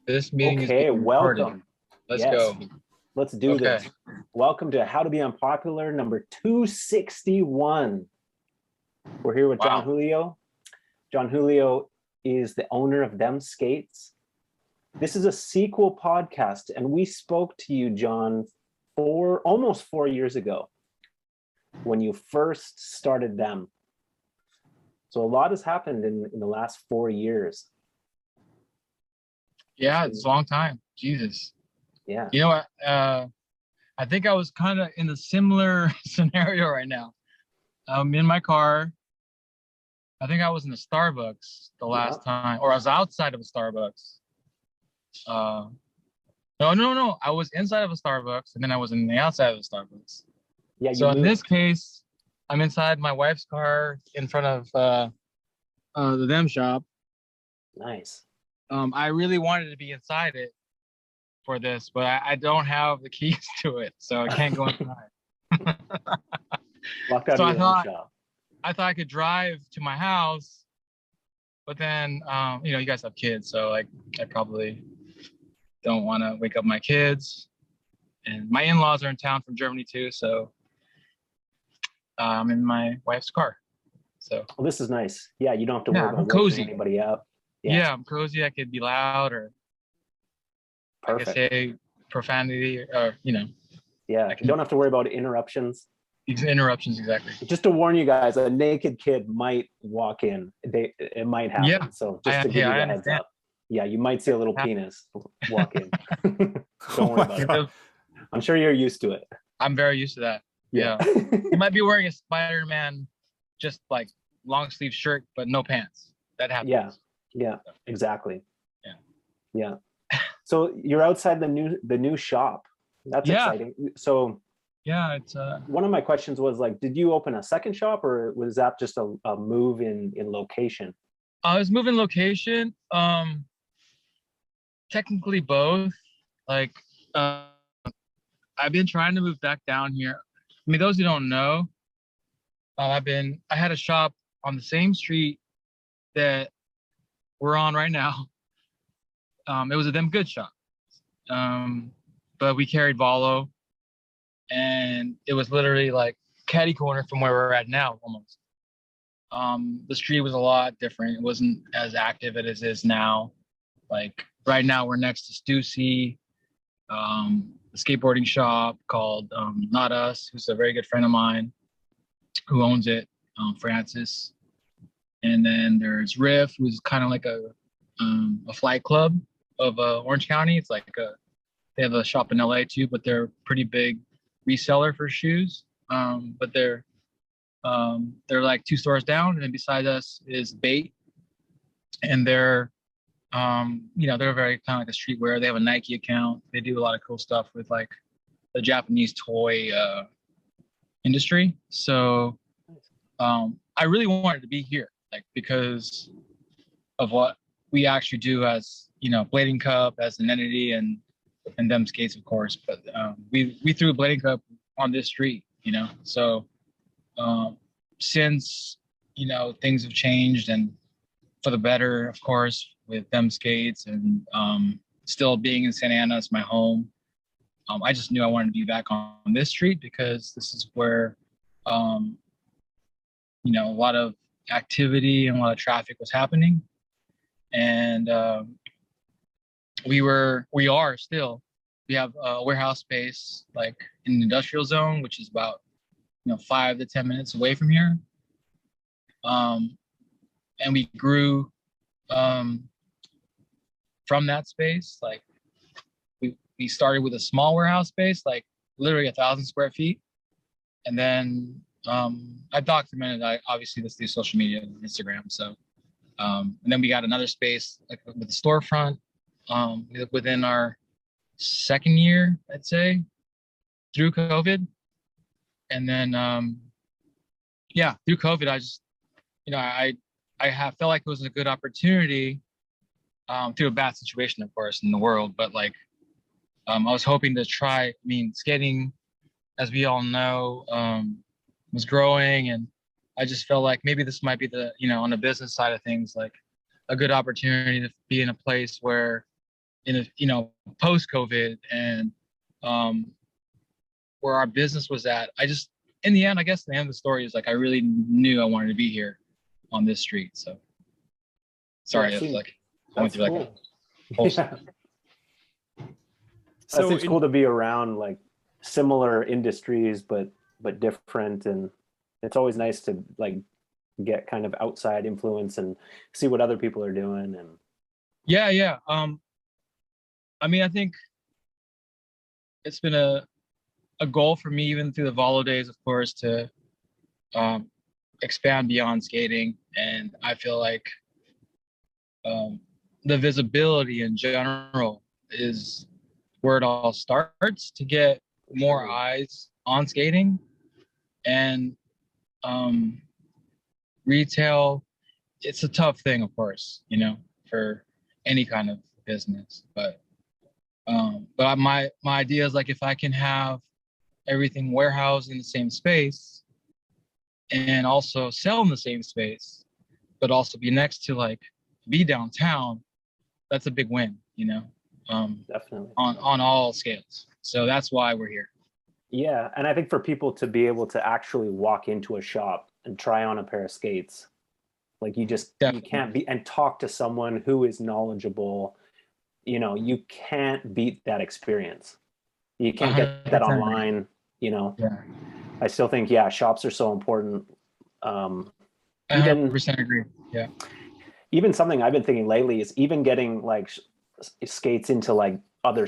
This meeting is Okay, being recorded. welcome. Let's Yes, go. let's do Okay. this. Welcome to How to Be Unpopular number 261. We're here with Jon Wow. Julio. Jon Julio is the owner of Them Skates. This is a sequel podcast, and we spoke to you, Jon, almost 4 years ago when you first started them. So a lot has happened in the last 4 years. Yeah, it's a long time. Jesus. Yeah. You know what? I think I was kind of in a similar scenario right now. I'm in my car. I think I was in a Starbucks the last time, or I was outside of a Starbucks. No. I was inside of a Starbucks, and then I was in the outside of a Starbucks. Yeah. So in this case, I'm inside my wife's car in front of the Them shop. Nice. I really wanted to be inside it for this, but I don't have the keys to it, so I can't go inside. Locked out So of your own shop. I thought I could drive to my house, but then, you guys have kids, so like I probably don't want to wake up my kids. And my in-laws are in town from Germany too, so I'm in my wife's car. So. Well, this is nice. Yeah, you don't have to worry about cozy. waking anybody up. Yeah, I'm cozy. I could be loud, or perfect. I could say profanity, or Yeah, you don't have to worry about interruptions. Interruptions, exactly. Just to warn you guys, a naked kid might walk in. It might happen. Yeah. So just to give you the heads up. Yeah, you might see a little penis walk in. Don't worry about it. I'm sure you're used to it. I'm very used to that. Yeah. You might be wearing a Spider-Man, just like long sleeve shirt, but no pants. That happens. Yeah, exactly. Yeah. So you're outside the new shop. That's exciting. So yeah, it's one of my questions was like, did you open a second shop, or was that just a move in location? I was moving location. Technically both. Like, I've been trying to move back down here. I mean, those who don't know, I had a shop on the same street that we're on right now. It was a Them Good shop. But we carried Volo, and it was literally like catty corner from where we're at now, almost. The street was a lot different. It wasn't as active as it is now. Like right now we're next to Stussy, a skateboarding shop called Not Us, who's a very good friend of mine who owns it, Francis. And then there's Riff, who's kind of like a flight club of Orange County. It's like they have a shop in LA too, but they're a pretty big reseller for shoes. But they're like 2 stores down, and then beside us is Bait, and they're they're very kind of like a streetwear. They have a Nike account. They do a lot of cool stuff with like the Japanese toy industry. So I really wanted to be here, like, because of what we actually do as, Blading Cup as an entity, and Them Skates, of course. But we threw Blading Cup on this street, So since things have changed, and for the better, of course, with Them Skates, and still being in Santa Ana as my home, I just knew I wanted to be back on this street, because this is where a lot of activity and a lot of traffic was happening. And we have a warehouse space like in an industrial zone, which is about 5 to 10 minutes away from here. And we grew from that space. Like we started with a small warehouse space, like literally 1,000 square feet. And then I documented, obviously this through social media and Instagram. So, and then we got another space like with a storefront within our second year, I'd say, through COVID. And then, through COVID, I just, I felt like it was a good opportunity through a bad situation, of course, in the world. But like, I was hoping to try, skating, as we all know, was growing. And I just felt like maybe this might be the, on the business side of things, like a good opportunity to be in a place where in a, post COVID, and where our business was at. I just, in the end, I guess the end of the story is like I really knew I wanted to be here on this street. So sorry, Yeah, it's like I went that's through cool. like a whole Yeah. So It's cool to be around like similar industries, but different, and it's always nice to like get kind of outside influence and see what other people are doing. And yeah. I mean, I think it's been a goal for me, even through the Volo days, of course, to expand beyond skating. And I feel like the visibility in general is where it all starts, to get more eyes on skating. And retail, it's a tough thing, of course, for any kind of business. But my idea is like, if I can have everything warehoused in the same space and also sell in the same space, but also be next to like be downtown, that's a big win, definitely on all scales. So that's why we're here. Yeah, and I think for people to be able to actually walk into a shop and try on a pair of skates, like you can't be, and talk to someone who is knowledgeable, you can't beat that experience. You can't get that online, Yeah. I still think, shops are so important. I 100% agree. Yeah. Even something I've been thinking lately is even getting like skates into like other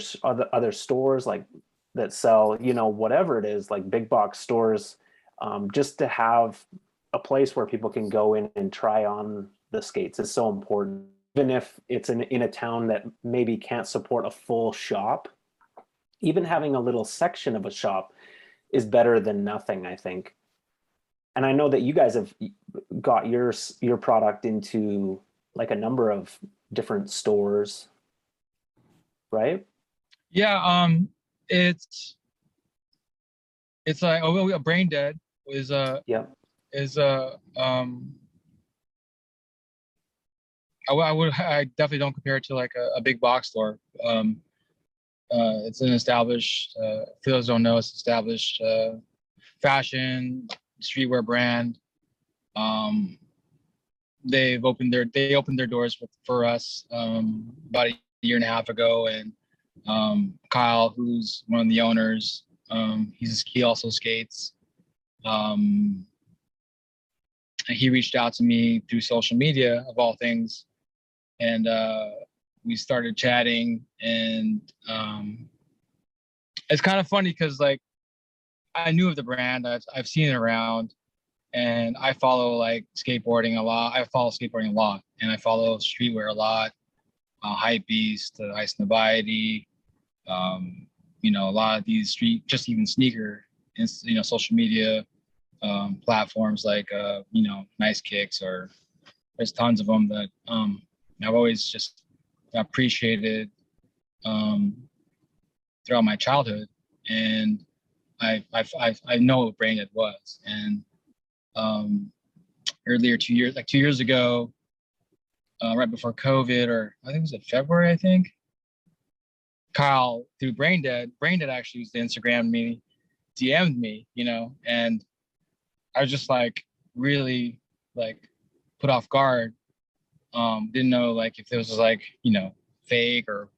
stores, like that sell, whatever it is, like big box stores, just to have a place where people can go in and try on the skates is so important. Even if it's in a town that maybe can't support a full shop, even having a little section of a shop is better than nothing, I think. And I know that you guys have got your product into like a number of different stores, right? Yeah. It's like Brain Dead is I definitely don't compare it to like a big box store. It's an established, for those who don't know, it's established fashion streetwear brand. They opened their doors for us about a year and a half ago, and Kyle, who's one of the owners, he also skates. He reached out to me through social media, of all things, and we started chatting. And it's kind of funny because like I knew of the brand, I've seen it around, and I follow like skateboarding a lot. I follow skateboarding a lot, and I follow streetwear a lot. Hypebeast, Ice Nobiety, a lot of these just even sneaker, social media platforms like Nice Kicks, or there's tons of them that I've always just appreciated throughout my childhood, and I know what Brain Dead was. And earlier 2 years ago, right before COVID, or I think it was in February, I think, Kyle, through Brain Dead actually used to Instagram me, DM'd me, and I was just like really like put off guard. Didn't know like if it was like, fake, or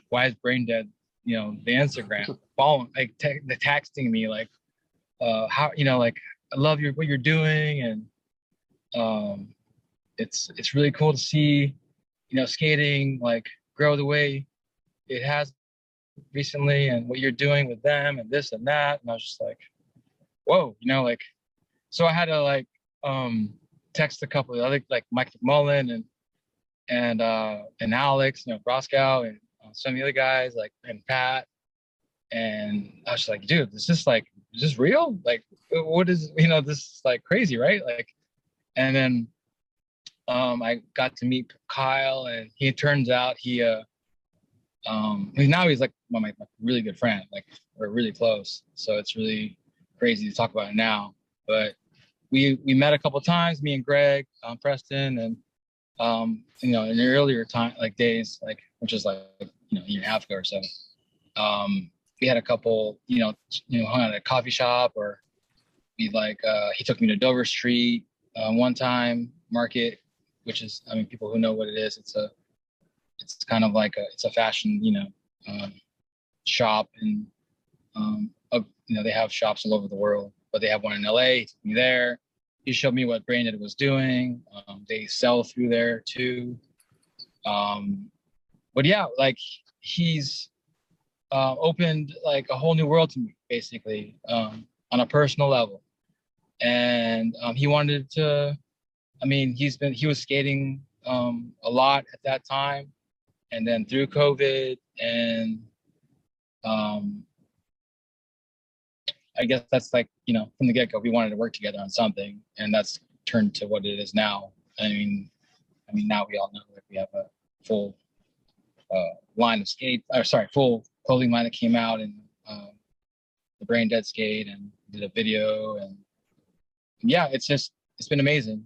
why is Brain Dead, the Instagram following, like texting me like, how, like, I love what you're doing. And it's really cool to see, skating like grow the way it has recently, and what you're doing with them and this and that. And I was just like, whoa, like, so I had to like text a couple of other, like Mike McMullen and Alex, Roscoe, and some of the other guys, like, and Pat. And I was just like, dude, is this real? Like, what is, this is like crazy, right? Like, and then I got to meet Kyle, and he turns out now he's like my really good friend, like we're really close. So it's really crazy to talk about it now. But we met a couple of times, me and Greg, Preston, and in the earlier time, like days, like which is like, a year and a half ago or so. We had a couple, hung out at a coffee shop, or we he took me to Dover Street one time market, which is, people who know what it is, it's kind of like it's a fashion, shop, and they have shops all over the world, but they have one in LA. He took me there. He showed me what Branded was doing. They sell through there too. But yeah, like he's opened like a whole new world to me, basically, on a personal level. And he wanted to, he was skating a lot at that time, and then through COVID, and I guess that's like, from the get-go, we wanted to work together on something, and that's turned to what it is now. Now we all know that we have a full line of full clothing line that came out, and the Brain Dead skate, and did a video, and yeah, it's been amazing.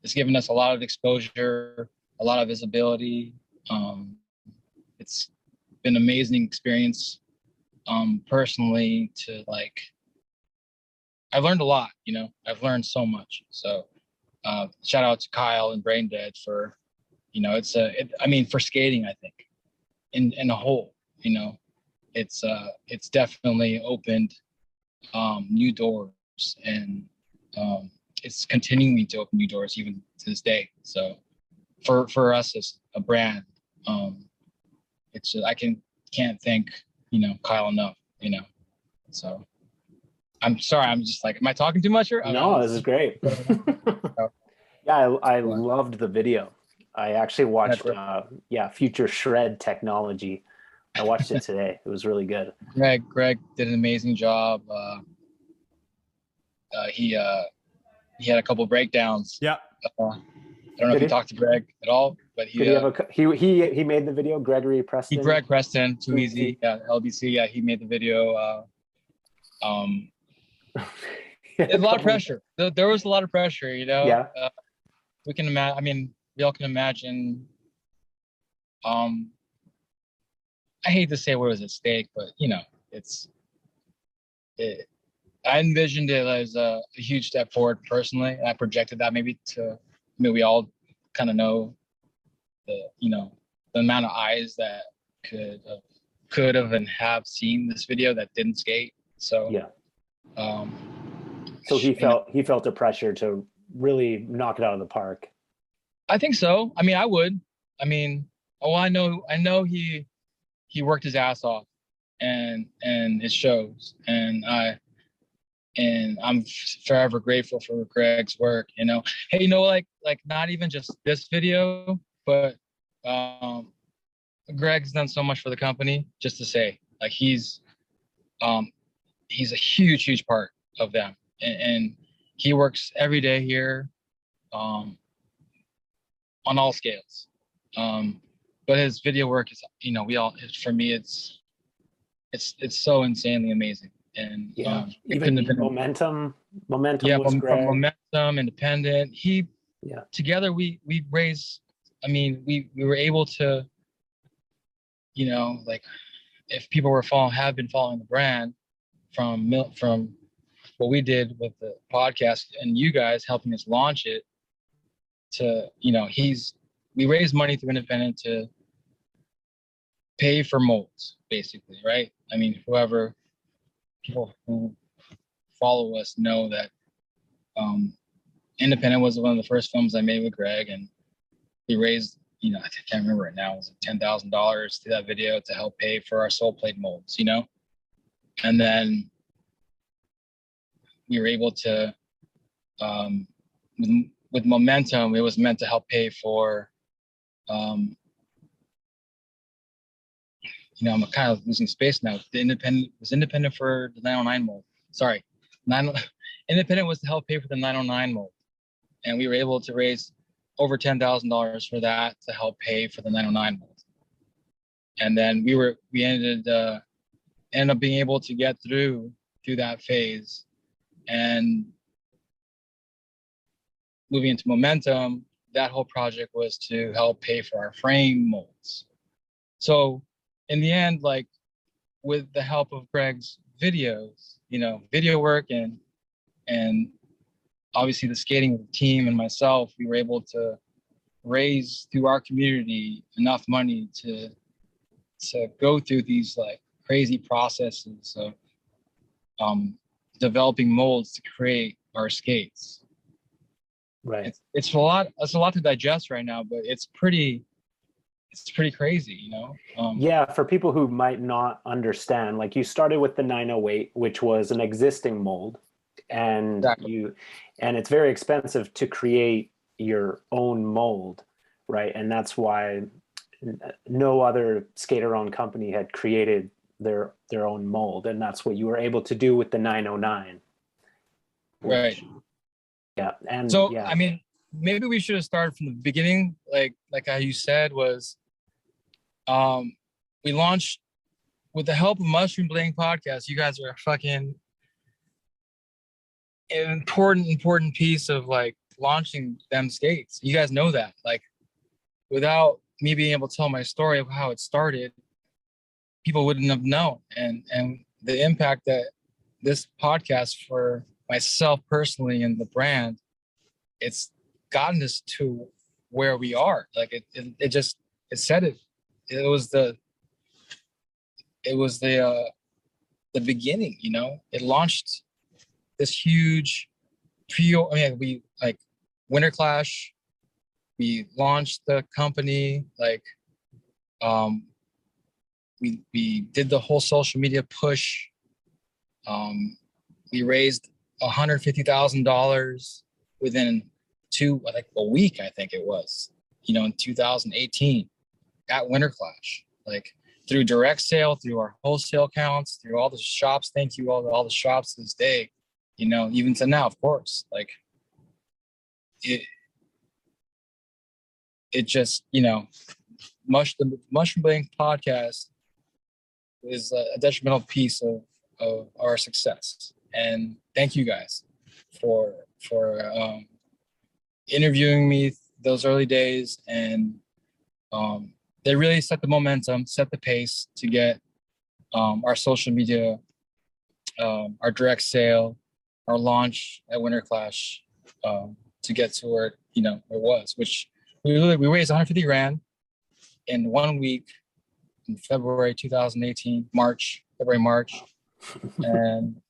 It's given us a lot of exposure, a lot of visibility. It's been an amazing experience. Personally, to I've learned a lot, I've learned so much. So shout out to Kyle and Brain Dead for, for skating, I think in a whole, it's definitely opened new doors, and it's continuing to open new doors even to this day. So for us as a brand, it's just, can't thank Kyle enough, so I'm sorry, I'm just am I talking too much, or no, this is great. Yeah, I loved the video. I actually watched Future Shred Technology. I watched it today. It was really good. Greg did an amazing job. He had a couple breakdowns. Yeah. I don't know if you talked to Greg at all, but he made the video. Gregory Preston. Greg Preston, Too Easy, LBC. Yeah, he made the video. It's a lot of pressure. There was a lot of pressure, Yeah. We can imagine. We all can imagine. I hate to say what was at stake, but I envisioned it as a huge step forward personally, and I projected that maybe to. We all kind of know the amount of eyes that could have and have seen this video that didn't skate. So yeah. So he felt the pressure to really knock it out of the park. I think so. I would. I know he worked his ass off, and it shows. And I'm forever grateful for Greg's work. Hey, like not even just this video, but Greg's done so much for the company. Just to say, he's a huge part of them, and he works every day here, on all scales. But his video work is, for me, it's so insanely amazing. And even momentum was great. Momentum, Independent. Together we raised. We were able to, if people have been following the brand from what we did with the podcast and you guys helping us launch it, to we raised money through Independent to pay for molds, basically, right? People who follow us know that Independent was one of the first films I made with Greg, and we raised, I can't remember it now, was it $10,000 to that video to help pay for our soul plate molds, and then we were able to, with Momentum, it was meant to help pay for, I'm kind of losing space now. Independent for the 909 mold. Sorry, Independent was to help pay for the 909 mold, and we were able to raise over $10,000 for that to help pay for the 909 mold. And then we ended up being able to get through that phase, and moving into Momentum, that whole project was to help pay for our frame molds. So in the end, like with the help of Greg's videos, video work and obviously the skating team and myself, we were able to raise through our community enough money to go through these like crazy processes of developing molds to create our skates. Right. It's a lot. It's a lot to digest right now, but it's pretty crazy, Yeah, for people who might not understand, like you started with the 908, which was an existing mold, and Exactly. and it's very expensive to create your own mold, right? And that's why no other skater-owned company had created their own mold, and that's what you were able to do with the 909. Right. Which, yeah, and So yeah, I mean, maybe we should have started from the beginning, like how you said was, we launched with the help of Mushroom Bling Podcast. You guys are a fucking important piece of like launching them skates. You guys know that. Like without me being able to tell my story of how it started, people wouldn't have known. And the impact that this podcast for myself personally and the brand, it's gotten us to where we are. Like it said it. It was the beginning, It launched this huge we like Winter Clash. We launched the company, like we did the whole social media push. We raised $150,000 within a week, I think it was, in 2018 at Winter Clash, like through direct sale, through our wholesale accounts, through all the shops. Thank you all the shops to this day, even to now, of course. Like it just, the Mushroom Bling podcast is a detrimental piece of our success. And thank you guys for interviewing me those early days. And they really set the momentum, set the pace to get our social media, our direct sale, our launch at Winter Clash, to get to where it was, which we raised 150 grand in 1 week in February 2018, February, March, and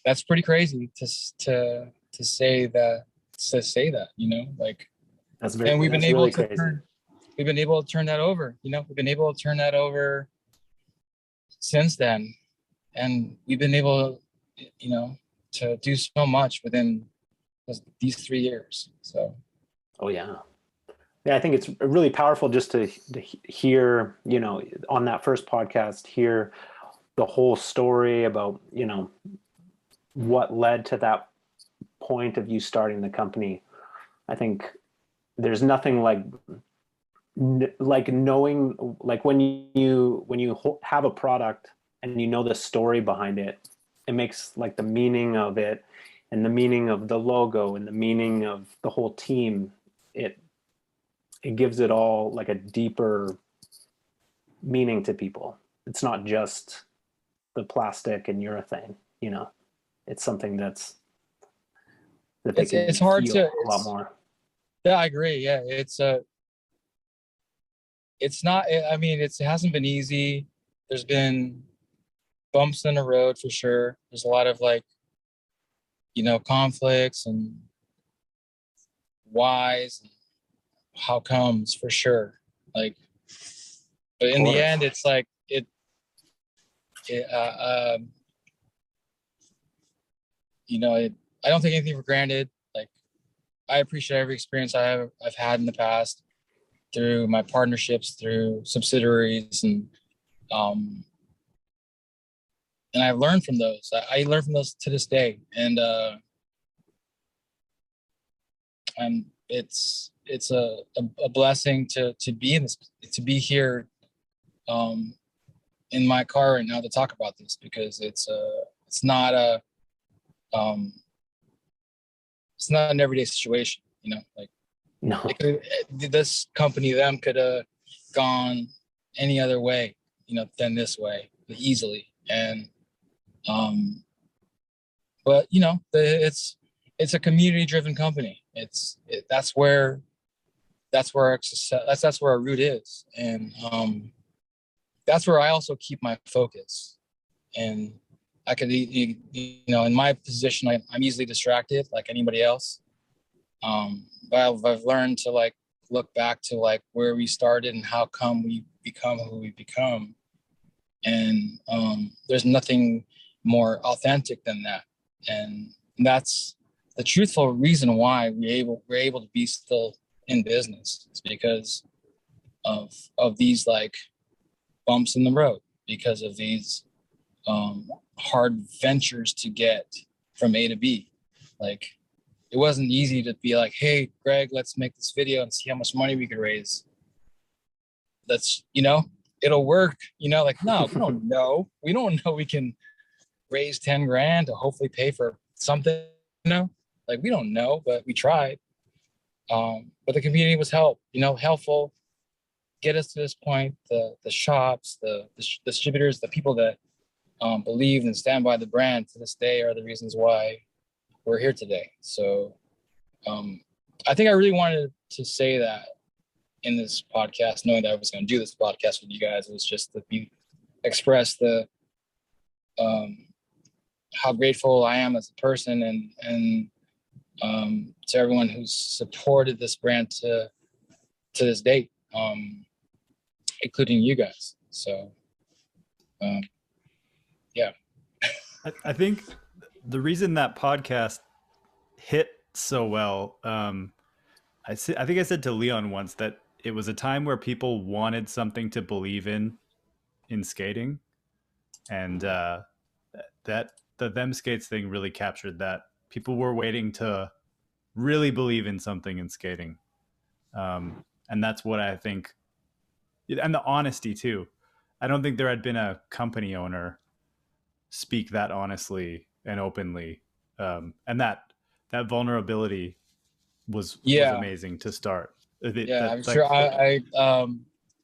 that's pretty crazy to say that, like, that's and we've been able really to crazy. turn that over. We've been able to turn that over since then, and we've been able, to do so much within these 3 years. So, oh yeah. Yeah, I think it's really powerful just to hear, on that first podcast, hear the whole story about, what led to that point of you starting the company. I think there's nothing like knowing, like when you have a product and the story behind it, it makes like the meaning of it and the meaning of the logo and the meaning of the whole team, it gives it all like a deeper meaning to people. It's not just the plastic and urethane, it's something that they can it's hard feel to a lot more. Yeah, I agree. Yeah, it's not, I mean, it hasn't been easy. There's been bumps in the road for sure. There's a lot of like, conflicts and whys and how comes for sure. Like, but in the end, it's like I don't take anything for granted. Like, I appreciate every experience I've had in the past through my partnerships, through subsidiaries, and I've learned from those. I learn from those to this day, and it's a blessing to be be here in my car right now to talk about this, because it's not it's not an everyday situation, like. No. This company, them, could have gone any other way, than this way easily. And, but it's a community driven company. That's where our success, that's where our root is. And, that's where I also keep my focus. And I could, in my position, I'm easily distracted like anybody else. But I've learned to like look back to like where we started and how come we become who we become. And there's nothing more authentic than that. And that's the truthful reason why we're able to be still in business. It's because of these like bumps in the road, because of these hard ventures to get from A to B. Like, it wasn't easy to be like, hey, Greg, let's make this video and see how much money we could raise. That's, it'll work. Like, no, we don't know. We don't know we can raise 10 grand to hopefully pay for something, like we don't know, but we tried. But the community was helpful, get us to this point. The shops, the distributors, the people that believe and stand by the brand to this day are the reasons why we're here today. So I think I really wanted to say that in this podcast, knowing that I was going to do this podcast with you guys. It was just to express the how grateful I am as a person, and to everyone who's supported this brand to this date, including you guys. So yeah. I think the reason that podcast hit so well, I think I said to Leon once that it was a time where people wanted something to believe in skating, and that the them skates thing really captured that. People were waiting to really believe in something in skating, and that's what I think. And the honesty too. I don't think there had been a company owner speak that honestly and openly, and that vulnerability was amazing to start. I'm sure. I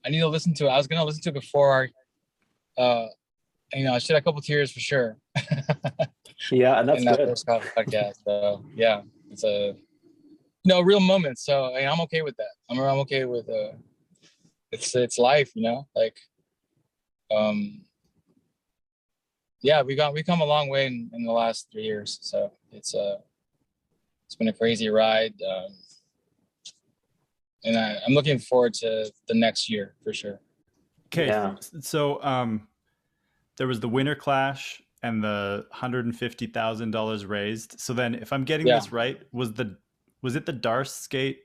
need to listen to it. I was gonna listen to it before. I shed a couple tears for sure. Yeah, and that's in that good. first podcast. So yeah, it's a real moment. So I'm okay with that. I'm okay with it's life. Like yeah, we come a long way in the last 3 years. So it's been a crazy ride. And I'm looking forward to the next year for sure. Okay. Yeah. So there was the Winter Clash and the $150,000 raised. So then if I'm getting this right, was it the Darce skate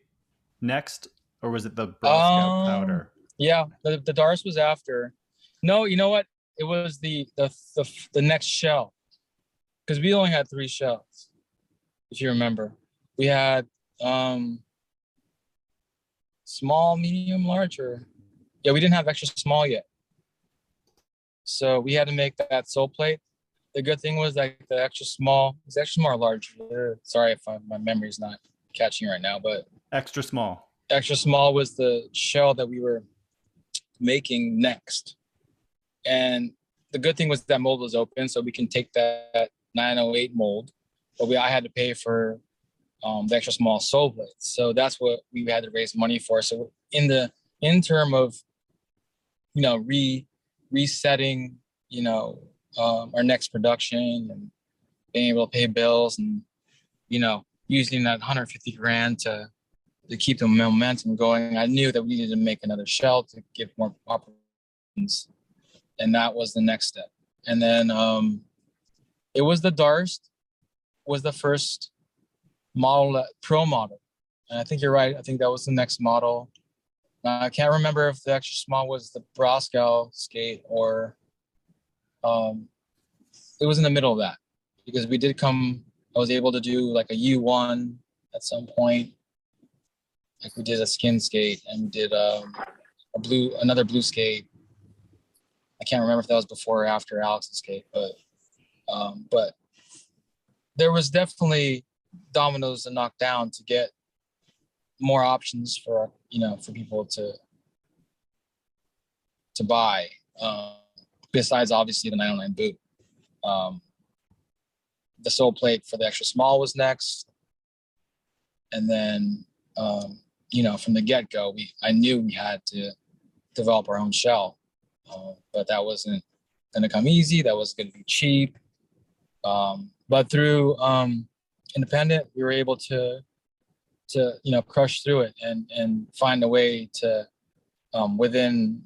next, or was it the Broscout powder? Yeah, the Darce was after. No, you know what? It was the next shell, because we only had 3 shells, if you remember. We had small, medium, large, we didn't have extra small yet. So we had to make that sole plate. The good thing was like the extra small was extra small or large. Sorry if my memory's not catching right now, but extra small was the shell that we were making next. And the good thing was that mold was open, so we can take that 908 mold, but I had to pay for the extra small sole plates. So that's what we had to raise money for. So in term of resetting our next production and being able to pay bills and using that 150 grand to keep the momentum going, I knew that we needed to make another shell to give more opportunities, and that was the next step. And then it was the Darst was the first model, pro model, and I think you're right. I think that was the next model. I can't remember if the extra small was the Broscow skate or it was in the middle of that, because I was able to do like a U1 at some point. Like we did a skin skate and we did another blue skate. I can't remember if that was before or after Alex's skate, but there was definitely dominoes to knock down to get more options for, for people to buy, besides obviously the 909 boot. The sole plate for the extra small was next. And then, from the get-go, I knew we had to develop our own shell, but that wasn't going to come easy. That wasn't going to be cheap. But through independent, we were able to crush through it and find a way to, within,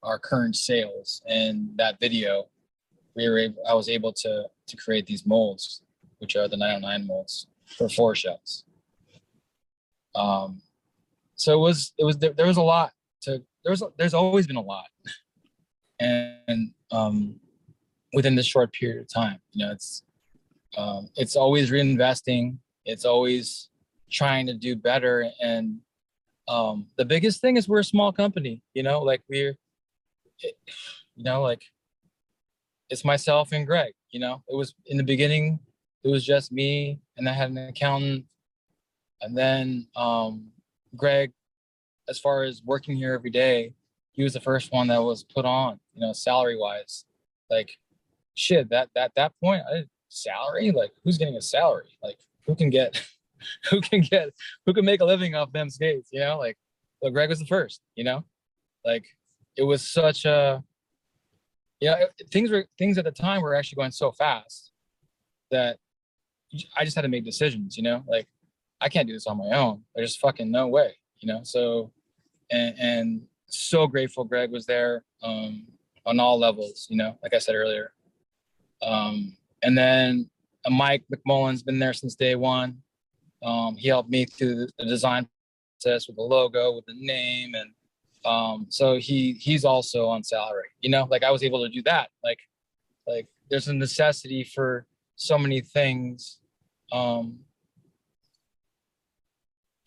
our current sales and that video, I was able to create these molds, which are the 909 molds for 4 shells. So there was a lot there's always been a lot, and within this short period of time, it's always reinvesting. It's always trying to do better. And the biggest thing is we're a small company, it's myself and Greg. It was in the beginning, it was just me, and I had an accountant. And then Greg, as far as working here every day, he was the first one that was put on, salary wise. Like, shit, that point, salary? Like, who's getting a salary? Like, who can make a living off them skates? Well, Greg was the first. Like, it was such a, things at the time were actually going so fast that I just had to make decisions. Like, I can't do this on my own. There's just fucking no way. So, and so grateful Greg was there on all levels. Like I said earlier. And then Mike McMullen's been there since day one. He helped me through the design process with the logo, with the name, and so he's also on salary. Like, I was able to do that. Like there's a necessity for so many things on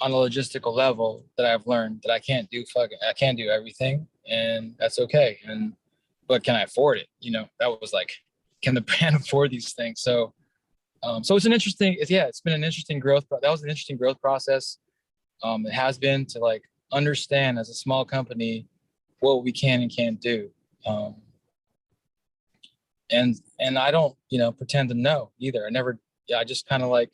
a logistical level that I've learned that I can't do everything, and that's okay. But can I afford it? That was like, can the brand afford these things? So it's been an interesting growth. That was an interesting growth process. It has been to like understand as a small company what we can and can't do. And I don't, pretend to know either. I just kind of like,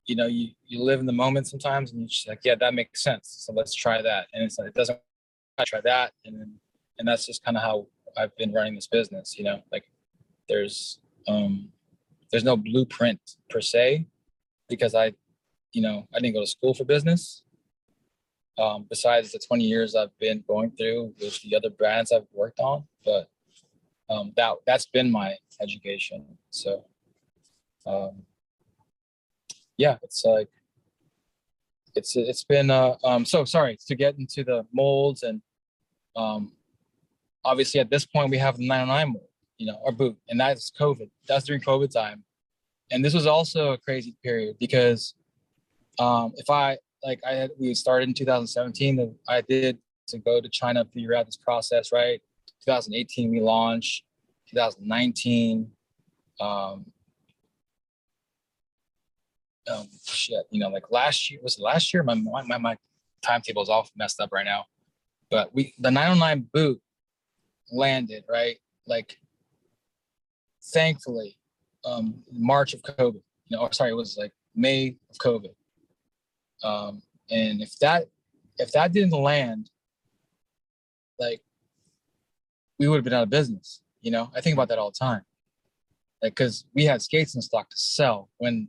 you live in the moment sometimes, and you're just like, yeah, that makes sense. So let's try that. And it's like, it doesn't, I try that. And that's just kind of how I've been running this business. Like, there's no blueprint per se, because I didn't go to school for business. Besides the 20 years I've been going through with the other brands I've worked on, but that's been my education. So, yeah, it's like, it's been, so sorry to get into the molds. And obviously at this point we have the 909 mold, our boot, and that's COVID. That's during COVID time. And this was also a crazy period because we started in 2017. I did to go to China, figure out this process, right? 2018 we launched. 2019, like last year, was it last year? My timetable is all messed up right now. But the 909 boot landed, right? Like, thankfully, March of COVID. It was like May of COVID. And if that didn't land, like, we would have been out of business. I think about that all the time. Like, because we had skates in stock to sell when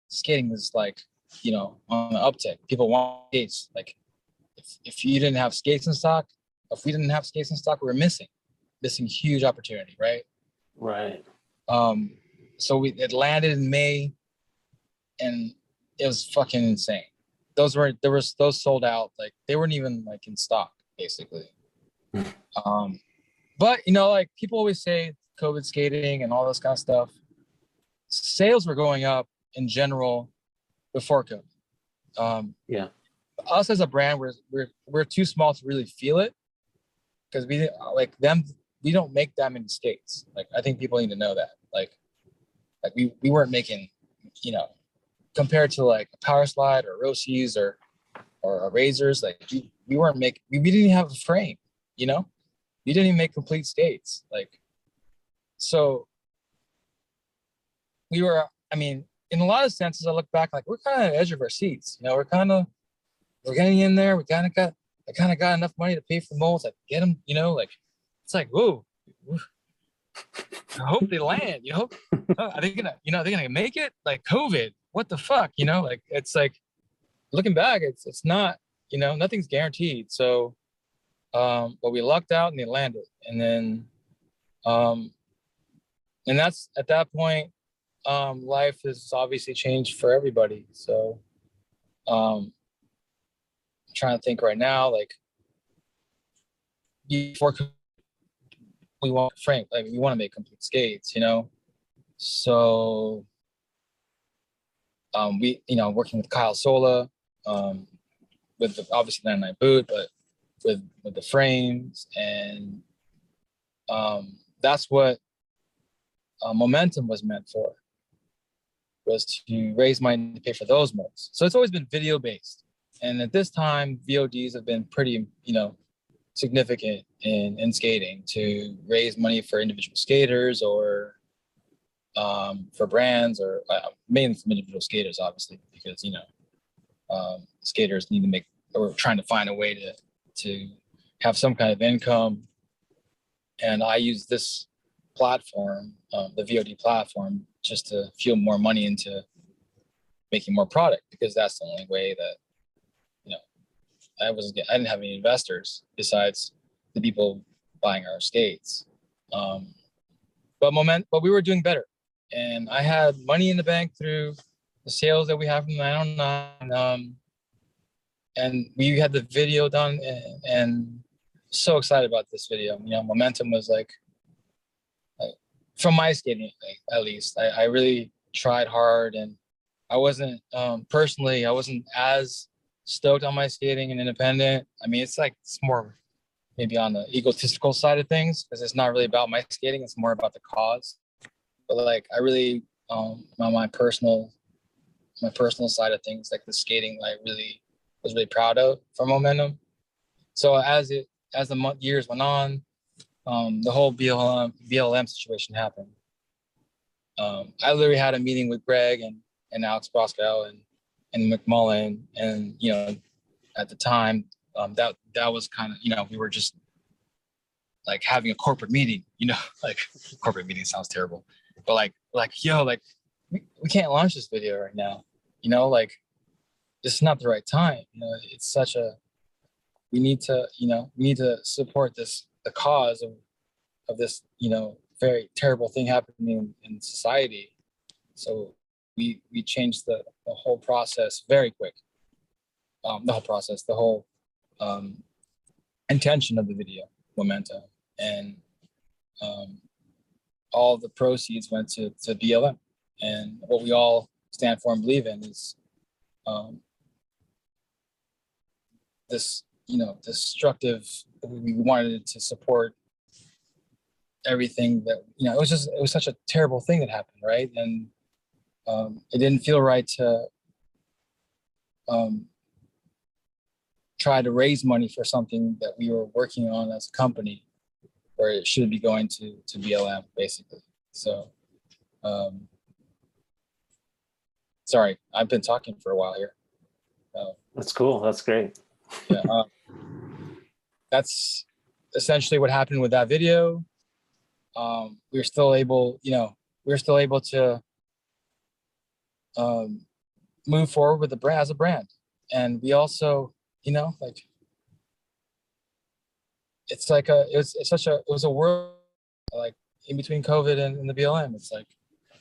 skating was like, on the uptick. People want skates. Like, if you didn't have skates in stock, if we didn't have skates in stock, we were missing huge opportunity, right? Right. So it landed in May, and it was fucking insane. Those sold out. Like, they weren't even like in stock, basically. But like people always say, COVID skating and all this kind of stuff, sales were going up in general before COVID. Yeah. Us as a brand, we're too small to really feel it, because we don't make that many skates. Like, I think people need to know that. Like we weren't making, compared to like a Power Slide or Rossi's or a Razors, like we weren't making, we didn't even have a frame, you know, we didn't even make complete skates. Like, so we were, I mean, in a lot of senses, I look back, like we're kind of at the edge of our seats, you know, we're getting in there. I kind of got enough money to pay for molds. I get them, you know, like, it's like, whoa, I hope they land, you know, are they gonna, you know, they're gonna make it? Like COVID, what the fuck, you know, like, it's like, looking back, it's not, you know, nothing's guaranteed. So, but we lucked out and they landed. And then, and that's at that point, life has obviously changed for everybody. So, I'm trying to think right now, like before we want frame, like we want to make complete skates, you know? So, we, you know, working with Kyle Sola, with the obviously 99 boot, but with the frames, and that's what Momentum was meant for, was to raise money to pay for those molds. So it's always been video based, and at this time VODs have been pretty, you know, significant in skating, to raise money for individual skaters or for brands, or mainly from individual skaters, obviously, because, you know, skaters need to make, or trying to find a way to have some kind of income. And I use this platform, the VOD platform, just to fuel more money into making more product, because that's the only way that, you know, I didn't have any investors besides the people buying our skates. But we were doing better, and I had money in the bank through the sales that we have from 909. And we had the video done, and so excited about this video. You know, Momentum was like from my skating, like, at least, I really tried hard, and I wasn't personally, I wasn't as stoked on my skating and independent. I mean, it's more maybe on the egotistical side of things, because it's not really about my skating, it's more about the cause. But like, I really, on my personal side of things, like the skating, like was really proud of for Momentum. So as the years went on, the whole BLM situation happened. I literally had a meeting with Greg and Alex Bosco and McMullen, and, you know, at the time, that was kind of, you know, we were just like having a corporate meeting, you know, like corporate meeting sounds terrible, but like yo, like we can't launch this video right now, you know, like this is not the right time, you know, it's such a, we need to support the cause of this, you know, very terrible thing happening in society. So we changed the whole process very quick. The whole intention of the video, Momentum, and all the proceeds went to BLM. And what we all stand for and believe in is this, you know, destructive. We wanted to support everything that, you know, it was such a terrible thing that happened, right? And it didn't feel right to try to raise money for something that we were working on as a company, where it should be going to BLM, basically. So, sorry, I've been talking for a while here. That's cool. That's great. Yeah, that's essentially what happened with that video. We were still able to move forward with the brand as a brand. And we also, you know, like, it's like it was a world, like, in between COVID and the BLM. It's like,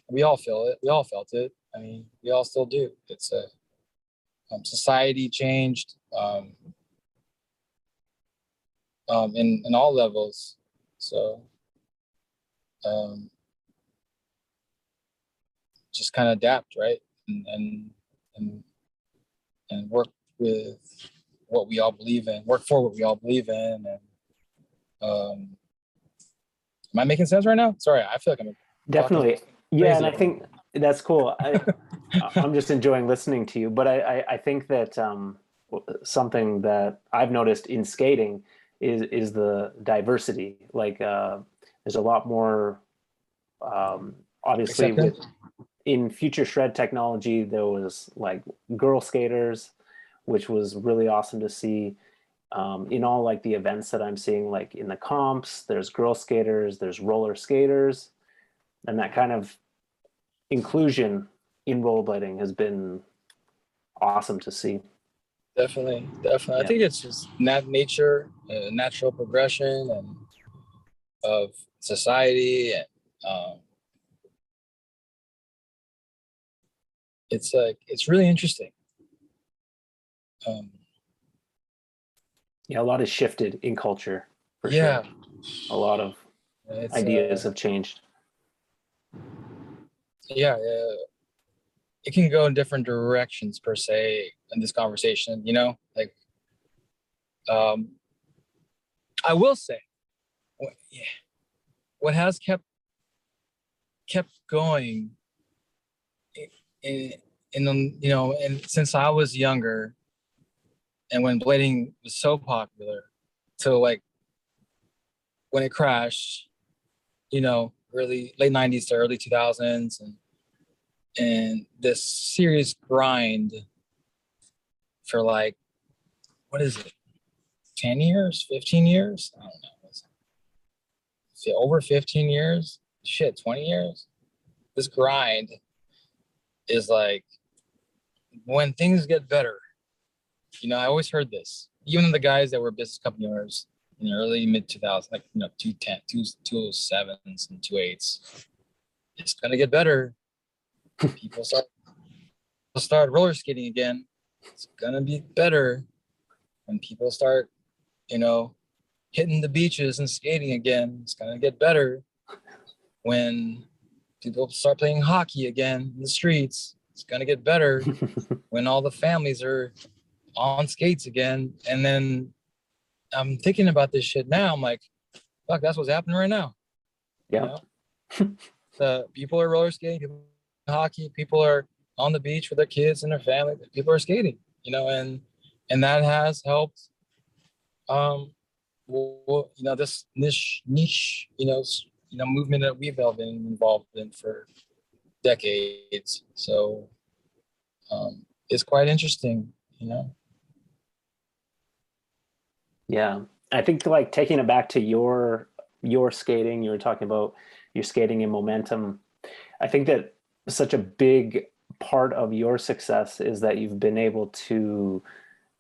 we all feel it. We all felt it. I mean, we all still do. It's a society changed in all levels. So just kind of adapt, right? And work with what we all believe in, work for what we all believe in. And am I making sense right now? Sorry, I feel like I'm Definitely. Yeah, and I think that's cool. I'm just enjoying listening to you. But I think that something that I've noticed in skating is the diversity. Like there's a lot more. Obviously, with Acceptance. in future shred technology, there was like girl skaters, which was really awesome to see. In all like the events that I'm seeing, like in the comps, there's girl skaters, there's roller skaters, and that kind of inclusion in rollerblading has been awesome to see. Definitely, definitely. I Yeah. think it's just nature, natural progression and of society, and it's like it's really interesting. Um, Yeah, a lot has shifted in culture for yeah, sure. A lot of it's ideas have changed. yeah, it can go in different directions per se in this conversation. Like um, I will say, yeah, what has kept going in and since I was younger and when blading was so popular, to like when it crashed, early late 90s to early 2000s, and this serious grind for like, what is it, 10 years, 15 years, I don't know, over 15 years, shit, 20 years. This grind is like when things get better. I always heard this, even the guys that were business company owners in the early mid 2000s, like 210 207s and 28s. It's gonna get better. People start roller skating again. It's gonna be better when people start, you know, hitting the beaches and skating again. It's gonna get better when people start playing hockey again in the streets. It's gonna get better when all the families are on skates again. And then I'm thinking about this shit now. I'm like, fuck, that's what's happening right now. You Yeah. know, the people are roller skating, people hockey, people are on the beach with their kids and their family. People are skating. And that has helped. This niche, movement that we've all been involved in for decades. So it's quite interesting. Yeah. I think like taking it back to your skating, you were talking about your skating and momentum. I think that such a big part of your success is that you've been able to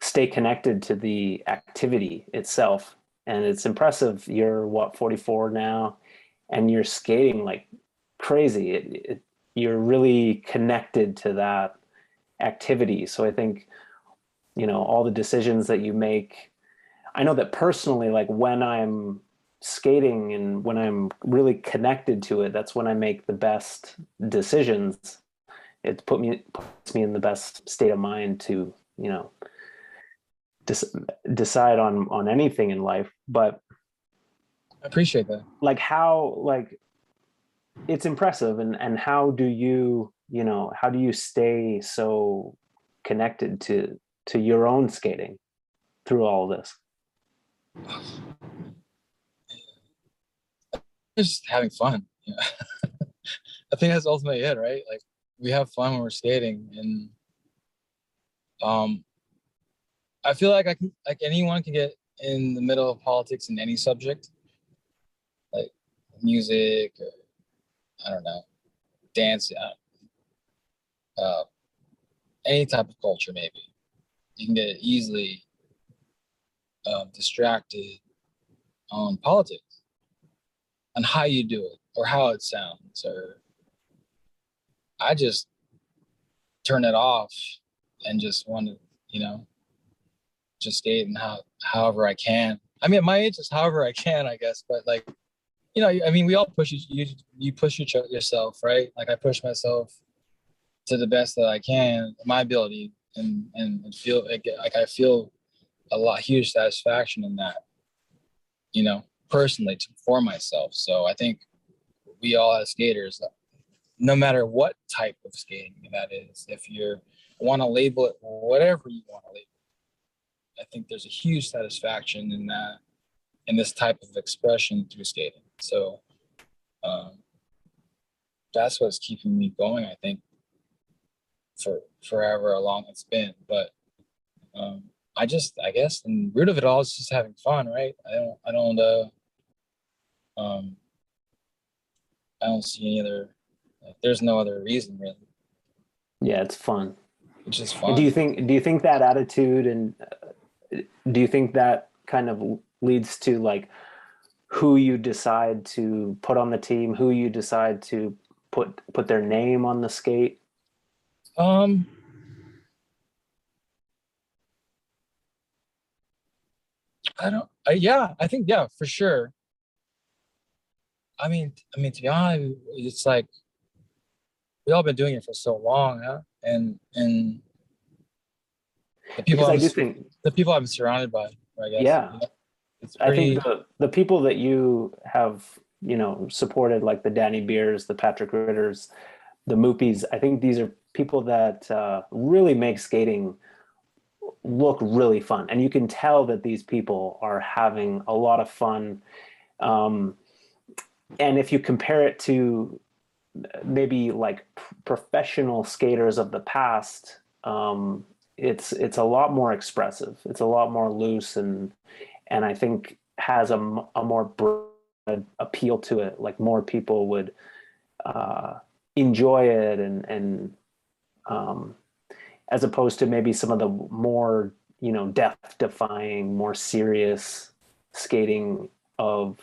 stay connected to the activity itself. And it's impressive. You're what, 44 now, and you're skating like crazy. You're really connected to that activity. So I think, all the decisions that you make, I know that personally, like when I'm skating and when I'm really connected to it, that's when I make the best decisions. Puts me in the best state of mind to, decide on anything in life. But I appreciate that. like how, like it's impressive. And how do you stay so connected to your own skating through all of this? Just having fun. I think that's ultimately it, right? Like we have fun when we're skating, and I feel like anyone can get in the middle of politics in any subject, like music, or I don't know, dance, uh, any type of culture. Maybe you can get easily distracted on politics, on how you do it or how it sounds, or I just turn it off and just want to, just skate and however I can. I mean, at my age, it's however I can, I guess. But like, I mean, we all push you push yourself, right? Like I push myself to the best that I can, my ability, and feel like I feel a lot huge satisfaction in that, personally for myself. So I think we all as skaters no matter what type of skating that is. If you want to label it whatever you want to label it, I think there's a huge satisfaction in that, in this type of expression through skating. So that's what's keeping me going, I think, for forever long it's been. But I guess the root of it all is just having fun, right? I don't see any other, like, there's no other reason really. Yeah, it's fun. It's just fun. And do you think that attitude, and do you think that kind of leads to like who you decide to put on the team, who you decide to put their name on the skate? I think, yeah, for sure. I mean, to be honest, it's like we all been doing it for so long, huh? And the people Because I do think, the people I'm surrounded by, I guess. yeah, You know, it's I pretty. think the people that you have, supported, like the Danny Beers, the Patrick Ritters, the Moopies, I think these are people that really make skating look really fun. And you can tell that these people are having a lot of fun. And if you compare it to maybe like professional skaters of the past, it's a lot more expressive. It's a lot more loose, and I think has a more broad appeal to it. Like more people would enjoy it, and as opposed to maybe some of the more death-defying, more serious skating of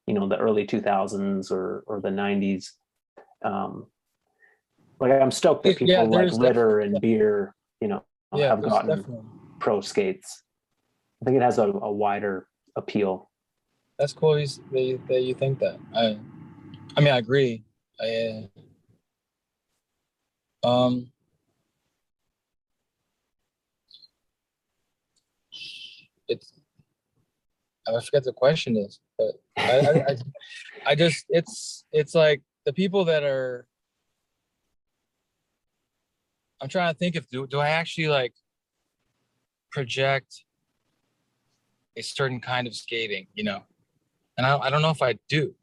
the early 2000s or the 90s. Like I'm stoked that people like Ritter and Beer, have gotten pro skates. I think it has a wider appeal. That's cool that you think that. I mean, I agree. It's, I forget the question is, but I just, it's like the people that are, I'm trying to think if, do I actually like project a certain kind of skating, and I don't know if I do,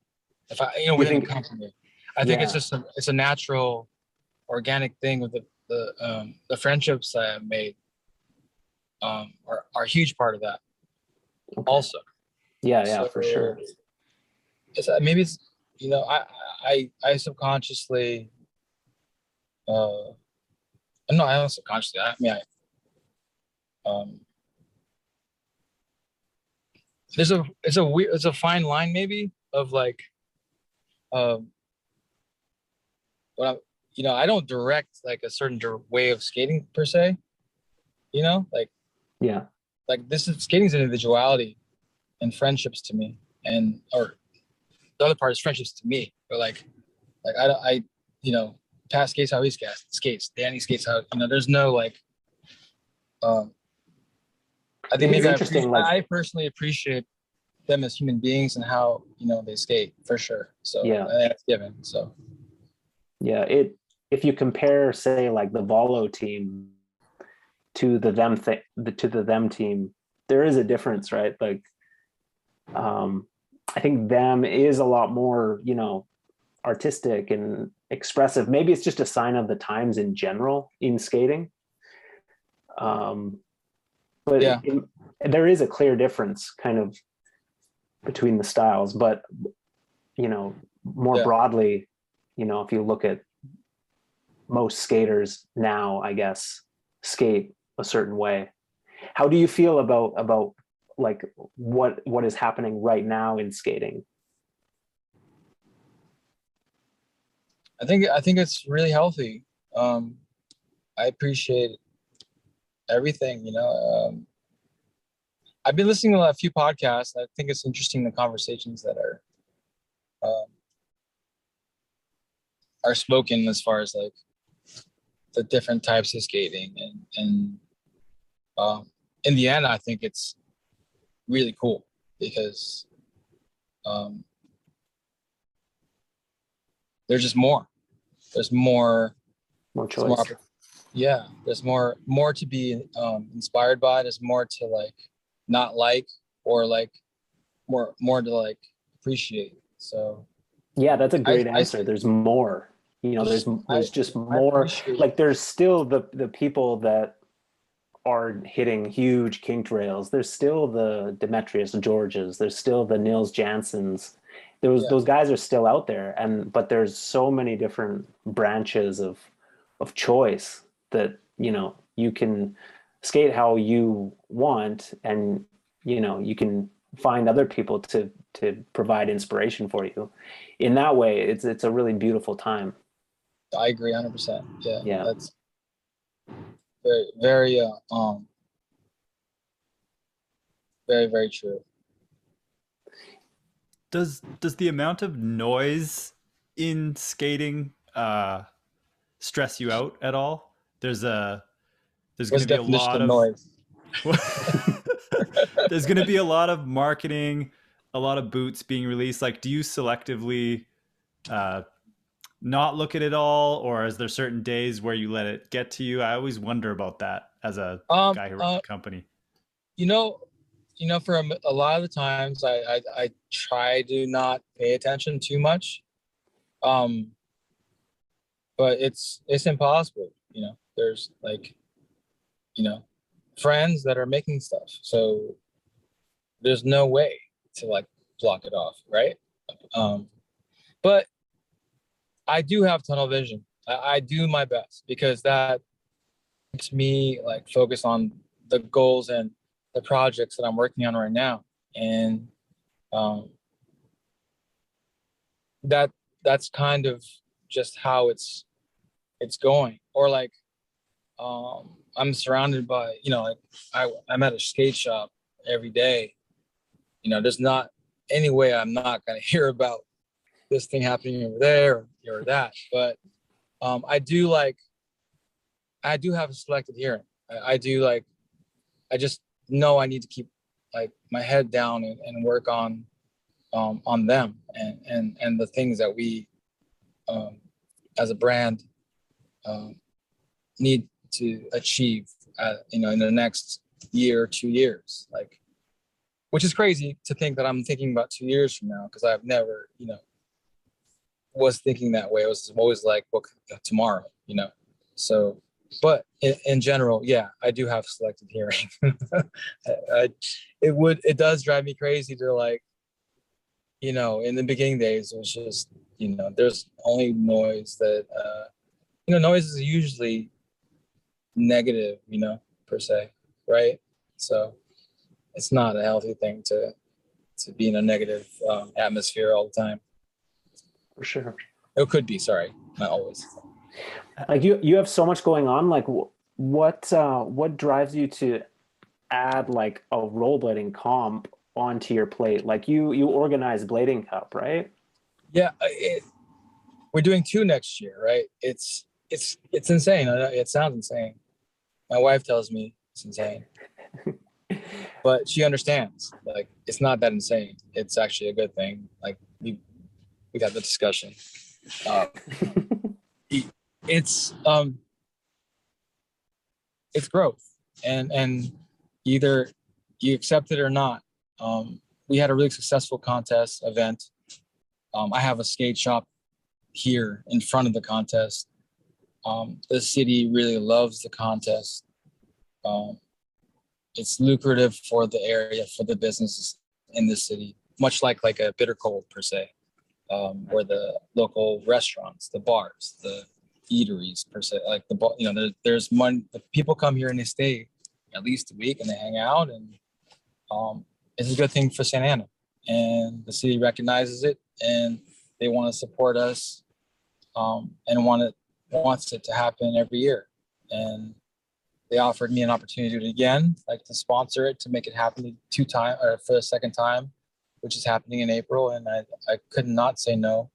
if I, within the company. I think it's just it's a natural, organic thing with the friendships that I've made are a huge part of that. Okay. Also. Yeah, so, for sure. Maybe it's, I subconsciously, no, I don't subconsciously. I mean, it's a fine line maybe of like, what I don't direct like a certain way of skating per se, like, yeah, like skating's individuality and friendships to me, or the other part is friendships to me, but like I Pat skates how he skates, Danny skates how, there's no like, I think maybe I personally appreciate them as human beings and how, they skate for sure. So yeah, that's given. So yeah, if you compare, say, like the Volo team to the them team, there is a difference, right? Like, I think them is a lot more, artistic and expressive. Maybe it's just a sign of the times in general in skating. But yeah, there is a clear difference kind of between the styles, but more broadly, if you look at most skaters now, I guess, skate a certain way. How do you feel about like what is happening right now in skating? I think it's really healthy. I appreciate everything, I've been listening to a few podcasts. I think it's interesting, the conversations that are spoken as far as like the different types of skating, and in the end, I think it's really cool because there's just more. there's more choice. Yeah, there's more to be inspired by. There's more to like not like, or like more to like appreciate. So Yeah, that's a great I answer. There's more. You know, there's just I more. appreciate Like there's still the people that are hitting huge kink trails. There's still the Demetrius Georges. There's still the Nils Jansons. Those guys are still out there, but there's so many different branches of choice that, you know, you can skate how you want, and you know, you can find other people to provide inspiration for you. In that way, it's a really beautiful time. I agree 100%. Yeah, Yeah. that's very very very very true. Does the amount of noise in skating stress you out at all? There's going What's to be the a definition lot of of noise? there's going to be a lot of marketing, a lot of boots being released. Like, do you selectively not look at it all, or is there certain days where you let it get to you? I always wonder about that as a guy who runs a company. You know, for a lot of the times, I try to not pay attention too much, but it's impossible. You know, there's like, you know, friends that are making stuff, so there's no way to like block it off, right? But I do have tunnel vision. I do my best, because that makes me like focus on the goals and the projects that I'm working on right now, and that's kind of just how it's going. Or like, I'm surrounded by, you know, like I'm at a skate shop every day. You know, there's not any way I'm not going to hear about this thing happening over there or that. But I do have a selective hearing. I do like, I just know I need to keep like my head down and work on them and the things that we as a brand need to achieve you know, in the next year or 2 years, like, which is crazy to think that I'm thinking about 2 years from now, because I've never, you know, was thinking that way. I was always like, well, tomorrow, you know. So, but in general, yeah, I do have selective hearing. It does drive me crazy to like, you know, in the beginning days, it was just, you know, there's only noise that, you know, noise is usually negative, you know, per se, right? So it's not a healthy thing to be in a negative atmosphere all the time. For sure. It could be, sorry, not always. Like you have so much going on. Like what drives you to add like a rollerblading comp onto your plate? Like you organize Blading Cup, right? Yeah, we're doing 2 next year, right? It's insane. It sounds insane. My wife tells me it's insane, but she understands. Like, it's not that insane. It's actually a good thing. Like, we had the discussion. It's growth, and either you accept it or not. We had a really successful contest event. I have a skate shop here in front of the contest. The city really loves the contest. It's lucrative for the area, for the businesses in the city, much like a bitter cold per se, where the local restaurants, the bars, the eateries per se, like you know, there's money. People come here and they stay at least a week and they hang out, and it's a good thing for Santa Ana, and the city recognizes it, and they want to support us, and wants it to happen every year. And they offered me an opportunity to do it again, like to sponsor it, to make it happen 2 times, or for the second time, which is happening in April. And I could not say no,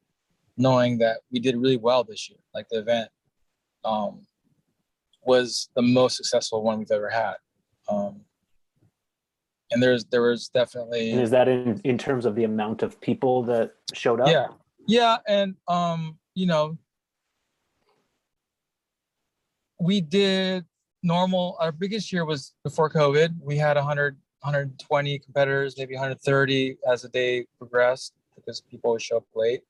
knowing that we did really well this year. Like, the event was the most successful one we've ever had. And there was definitely. And is that in terms of the amount of people that showed up? Yeah. And you know, we did normal. Our biggest year was before COVID. We had 120 competitors, maybe 130 as the day progressed because people would show up late.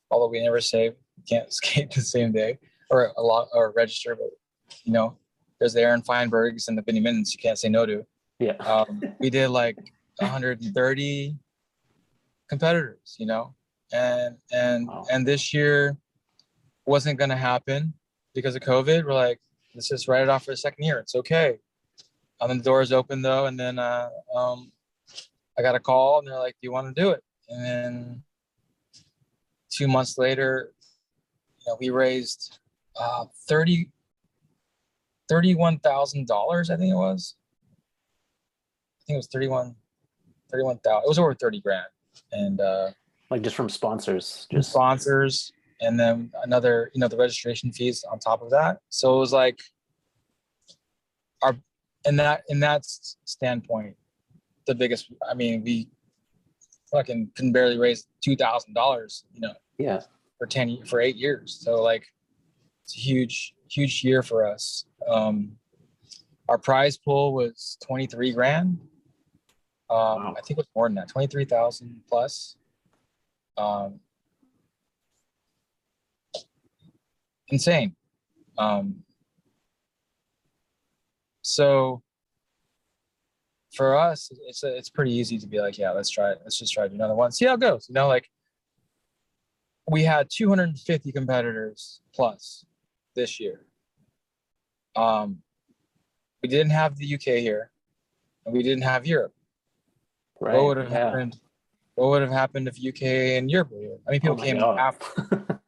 Although we never say you can't skate the same day or a lot or register, but you know, there's the Aaron Feinbergs and the Benny Mittens you can't say no to. Yeah. We did like 130 competitors, you know, and Wow. and this year wasn't gonna happen because of COVID. We're like, let's just write it off for the second year. It's okay. And then the doors open though, and then I got a call and they're like, "Do you want to do it?" And then 2 months later, you know, we raised $31,000. I think it was. I think it was 31,000. It was over 30 grand, and Like just from sponsors, just sponsors, and then another, you know, the registration fees on top of that. So it was like our in that standpoint, the biggest. I mean, we fucking can barely raise $2,000, you know, yeah. for 8 years. So like, it's a huge year for us. Our prize pool was 23 grand. Wow. I think it was more than that, 23,000 plus. Insane. So for us, it's pretty easy to be like, yeah, let's try it. Let's just try to do another one. See how it goes. You know, like we had 250 competitors plus this year. We didn't have the UK here, and we didn't have Europe. Right. What would have happened? What would have happened if UK and Europe were here? I mean, people came after.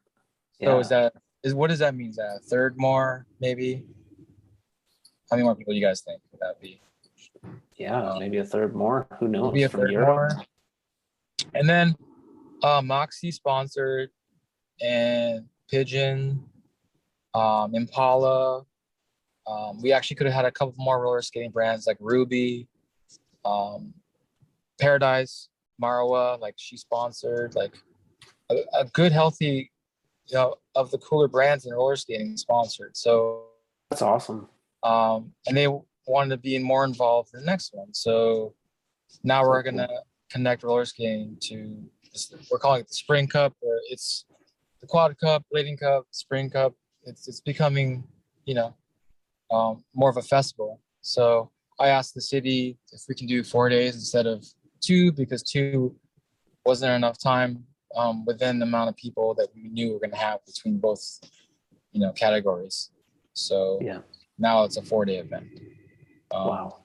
So what does that mean? Is that a third more, maybe? How many more people do you guys think would that be? Yeah, maybe a third more. Who knows? Maybe a from third Europe. more. And then Moxie sponsored, and Pigeon, Impala. We actually could have had a couple more roller skating brands like Ruby, Paradise, Marwa, like she sponsored, like a good, healthy, you know, of the cooler brands in roller skating sponsored. So That's awesome. And they wanted to be more involved in the next one. So now we're gonna connect roller skating to, we're calling it the Spring Cup, or it's the Quad Cup, Blading Cup, Spring Cup. It's becoming, you know, more of a festival. So I asked the city if we can do 4 days instead of 2, because 2 wasn't enough time within the amount of people that we knew we were going to have between both, you know, categories. So yeah, now it's a 4-day event. Wow.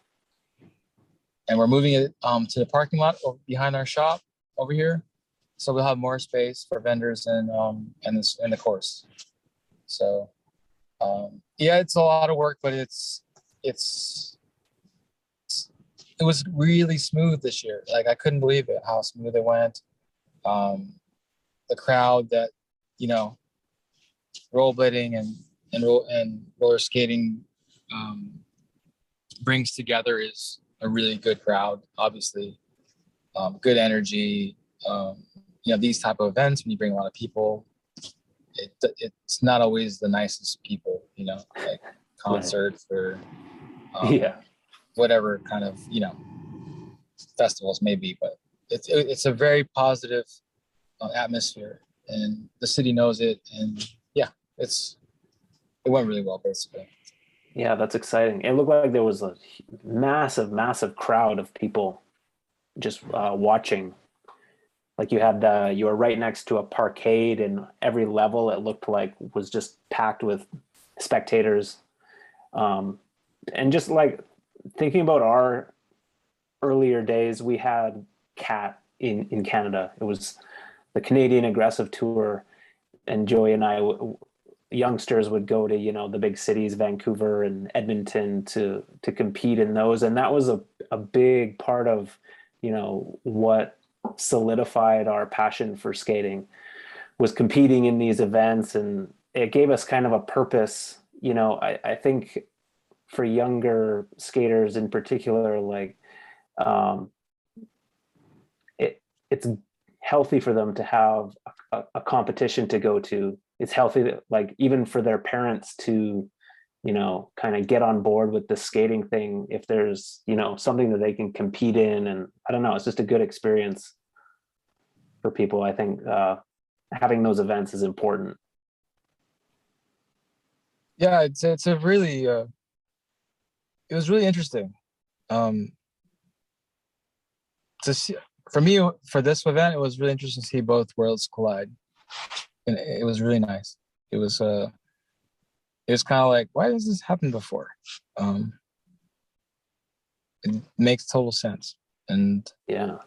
And we're moving it to the parking lot behind our shop over here, so we'll have more space for vendors and the course. So yeah, it's a lot of work, but it was really smooth this year. Like, I couldn't believe it, how smooth it went. The crowd that, you know, rollerblading and roller skating brings together is a really good crowd. Obviously, good energy. You know, these type of events, when you bring a lot of people, it's not always the nicest people, you know, like concerts or whatever kind of, you know, festivals may be, but it's a very positive atmosphere, and the city knows it, and yeah, it went really well, basically. Yeah, that's exciting. It looked like there was a massive crowd of people just watching. Like you were right next to a parkade, and every level it looked like was just packed with spectators. And just like thinking about our earlier days, we had CAT in Canada. It was the Canadian Aggressive Tour, and Joey and I, youngsters, would go to, you know, the big cities, Vancouver and Edmonton, to compete in those, and that was a big part of, you know, what solidified our passion for skating, was competing in these events, and it gave us kind of a purpose. You know, I think for younger skaters in particular, like it's healthy for them to have a competition to go to. It's healthy that, like, even for their parents to kind of get on board with the skating thing if there's, something that they can compete in. And I don't know, it's just a good experience for people. I think having those events is important. Yeah, it's a really it was really interesting. To see, for me, for this event, it was really interesting to see both worlds collide, and it was really nice. It was kind of like, why does this happen before? It makes total sense, and Yeah.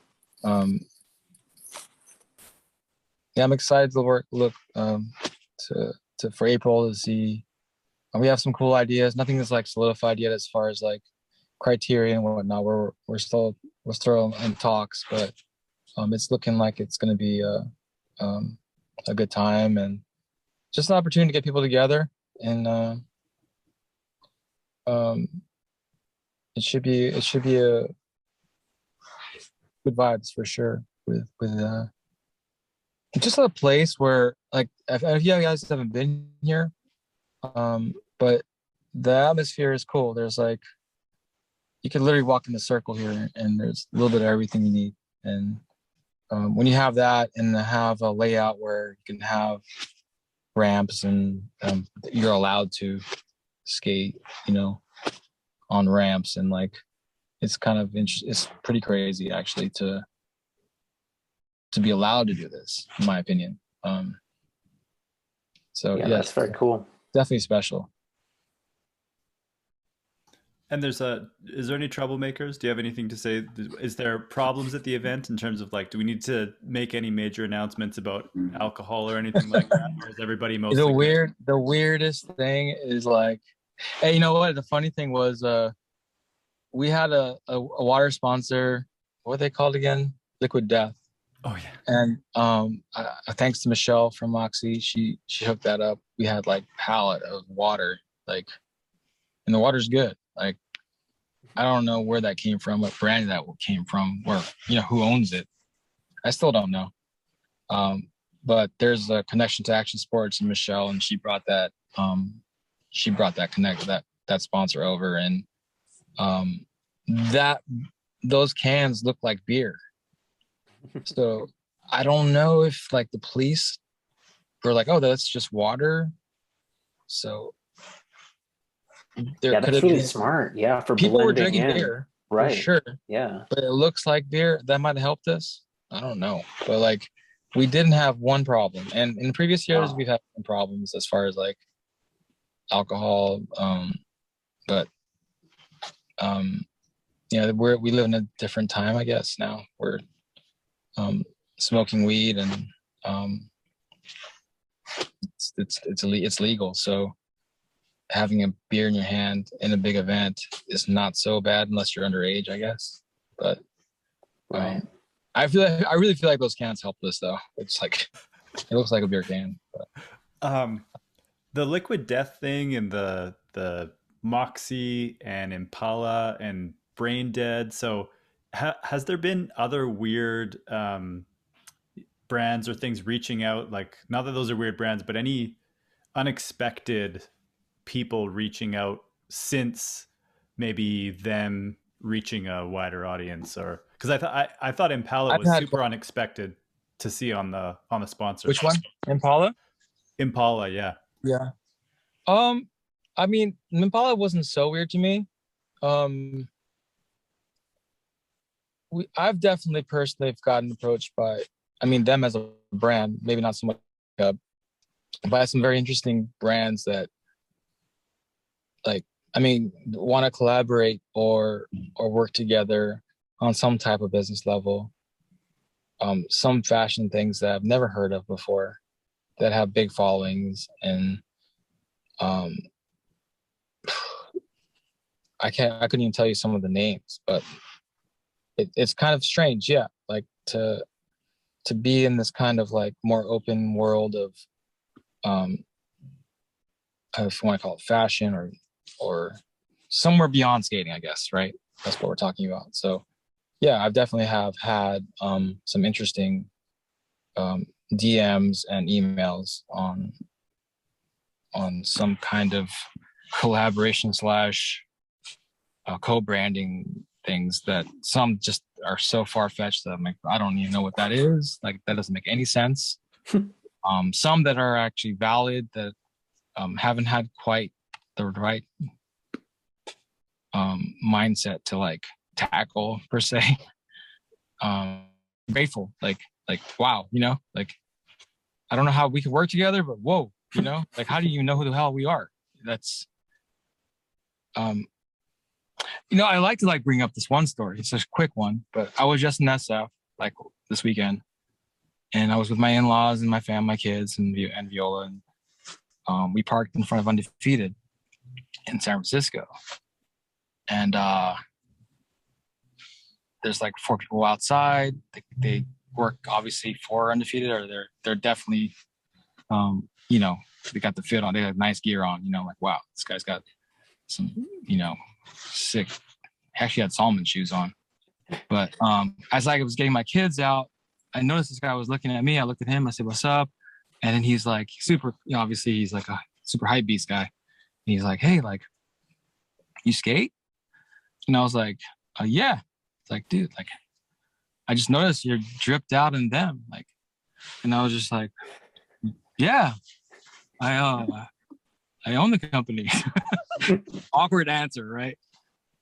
Yeah, I'm excited to look to for April to see. We have some cool ideas. Nothing is like solidified yet as far as like criteria and whatnot. We're still in talks, but it's looking like it's going to be a good time and just an opportunity to get people together. And it should be a good vibes for sure with just a place where, like, if you guys haven't been here, but the atmosphere is cool. There's like, you can literally walk in a circle here and there's a little bit of everything you need. And when you have that and have a layout where you can have ramps and you're allowed to skate, on ramps, and like, it's kind of it's pretty crazy actually to be allowed to do this, in my opinion. So Yeah, yes, that's very cool. Definitely special. And is there any troublemakers? Do you have anything to say? Is there problems at the event in terms of like, do we need to make any major announcements about alcohol or anything like that? Or is everybody mostly the weirdest thing is like, hey, you know what? The funny thing was, we had a water sponsor. What are they called again? Liquid Death. Oh yeah. And thanks to Michelle from Moxie, she hooked that up. We had like pallet of water, like, and the water's good. Like, I don't know where that came from, what brand that came from, where, who owns it. I still don't know. But there's a connection to Action Sports and Michelle, and she brought that that sponsor over, and those cans look like beer. So I don't know if like the police were like, oh, that's just water. So yeah, that's really smart. Yeah, for people were drinking in. beer, right? For sure. Yeah, but it looks like beer. That might have helped us. I don't know, but like, we didn't have one problem, and in previous years we've had some problems as far as like alcohol. But we live in a different time, I guess. Now we're smoking weed, and it's legal. So having a beer in your hand in a big event is not so bad unless you're underage, I guess. But right. I really feel like those cans helped us though. It's like, it looks like a beer can. But. The Liquid Death thing and the Moxie and Impala and Brain Dead. So has there been other weird brands or things reaching out? Like, not that those are weird brands, but any unexpected people reaching out since maybe them reaching a wider audience? Or because I thought Impala was super unexpected to see on the sponsor. Which one? Impala? Impala, yeah. Yeah. I mean, Impala wasn't so weird to me. I've definitely personally gotten approached by, them as a brand, maybe not so much, by some very interesting brands that, like, want to collaborate or work together on some type of business level. Some fashion things that I've never heard of before that have big followings, and I couldn't even tell you some of the names, but it's kind of strange, yeah, like to be in this kind of like more open world of if you want to call it fashion or somewhere beyond skating, I guess, right? That's what we're talking about. So yeah, I've definitely have had some interesting DMs and emails on some kind of collaboration slash co-branding things that some just are so far-fetched that I'm like, I don't even know what that is. Like, that doesn't make any sense. Some that are actually valid that haven't had quite the right mindset to like tackle per se. Grateful, like wow, you know, like I don't know how we could work together, but whoa, you know, like how do you know who the hell we are? That's you know, I like to like bring up this one story. It's a quick one, but I was just in SF like this weekend, and I was with my in-laws and my family, my kids, and Viola, and we parked in front of Undefeated in San Francisco, and there's like 4 people outside. They work obviously for Undefeated, or they're definitely, you know, they got the fit on. They have nice gear on. You know, like wow, this guy's got some, you know, sick. He actually had Salmon shoes on. But as I was getting my kids out, I noticed this guy was looking at me. I looked at him. I said, "What's up?" And then he's like, super. You know, obviously he's like a super hype beast guy. And he's like, "Hey, like, you skate?" And I was like, "Yeah." It's like, dude, like, I just noticed you're dripped out in them, like, and I was just like, "Yeah, I own the company." Awkward answer, right?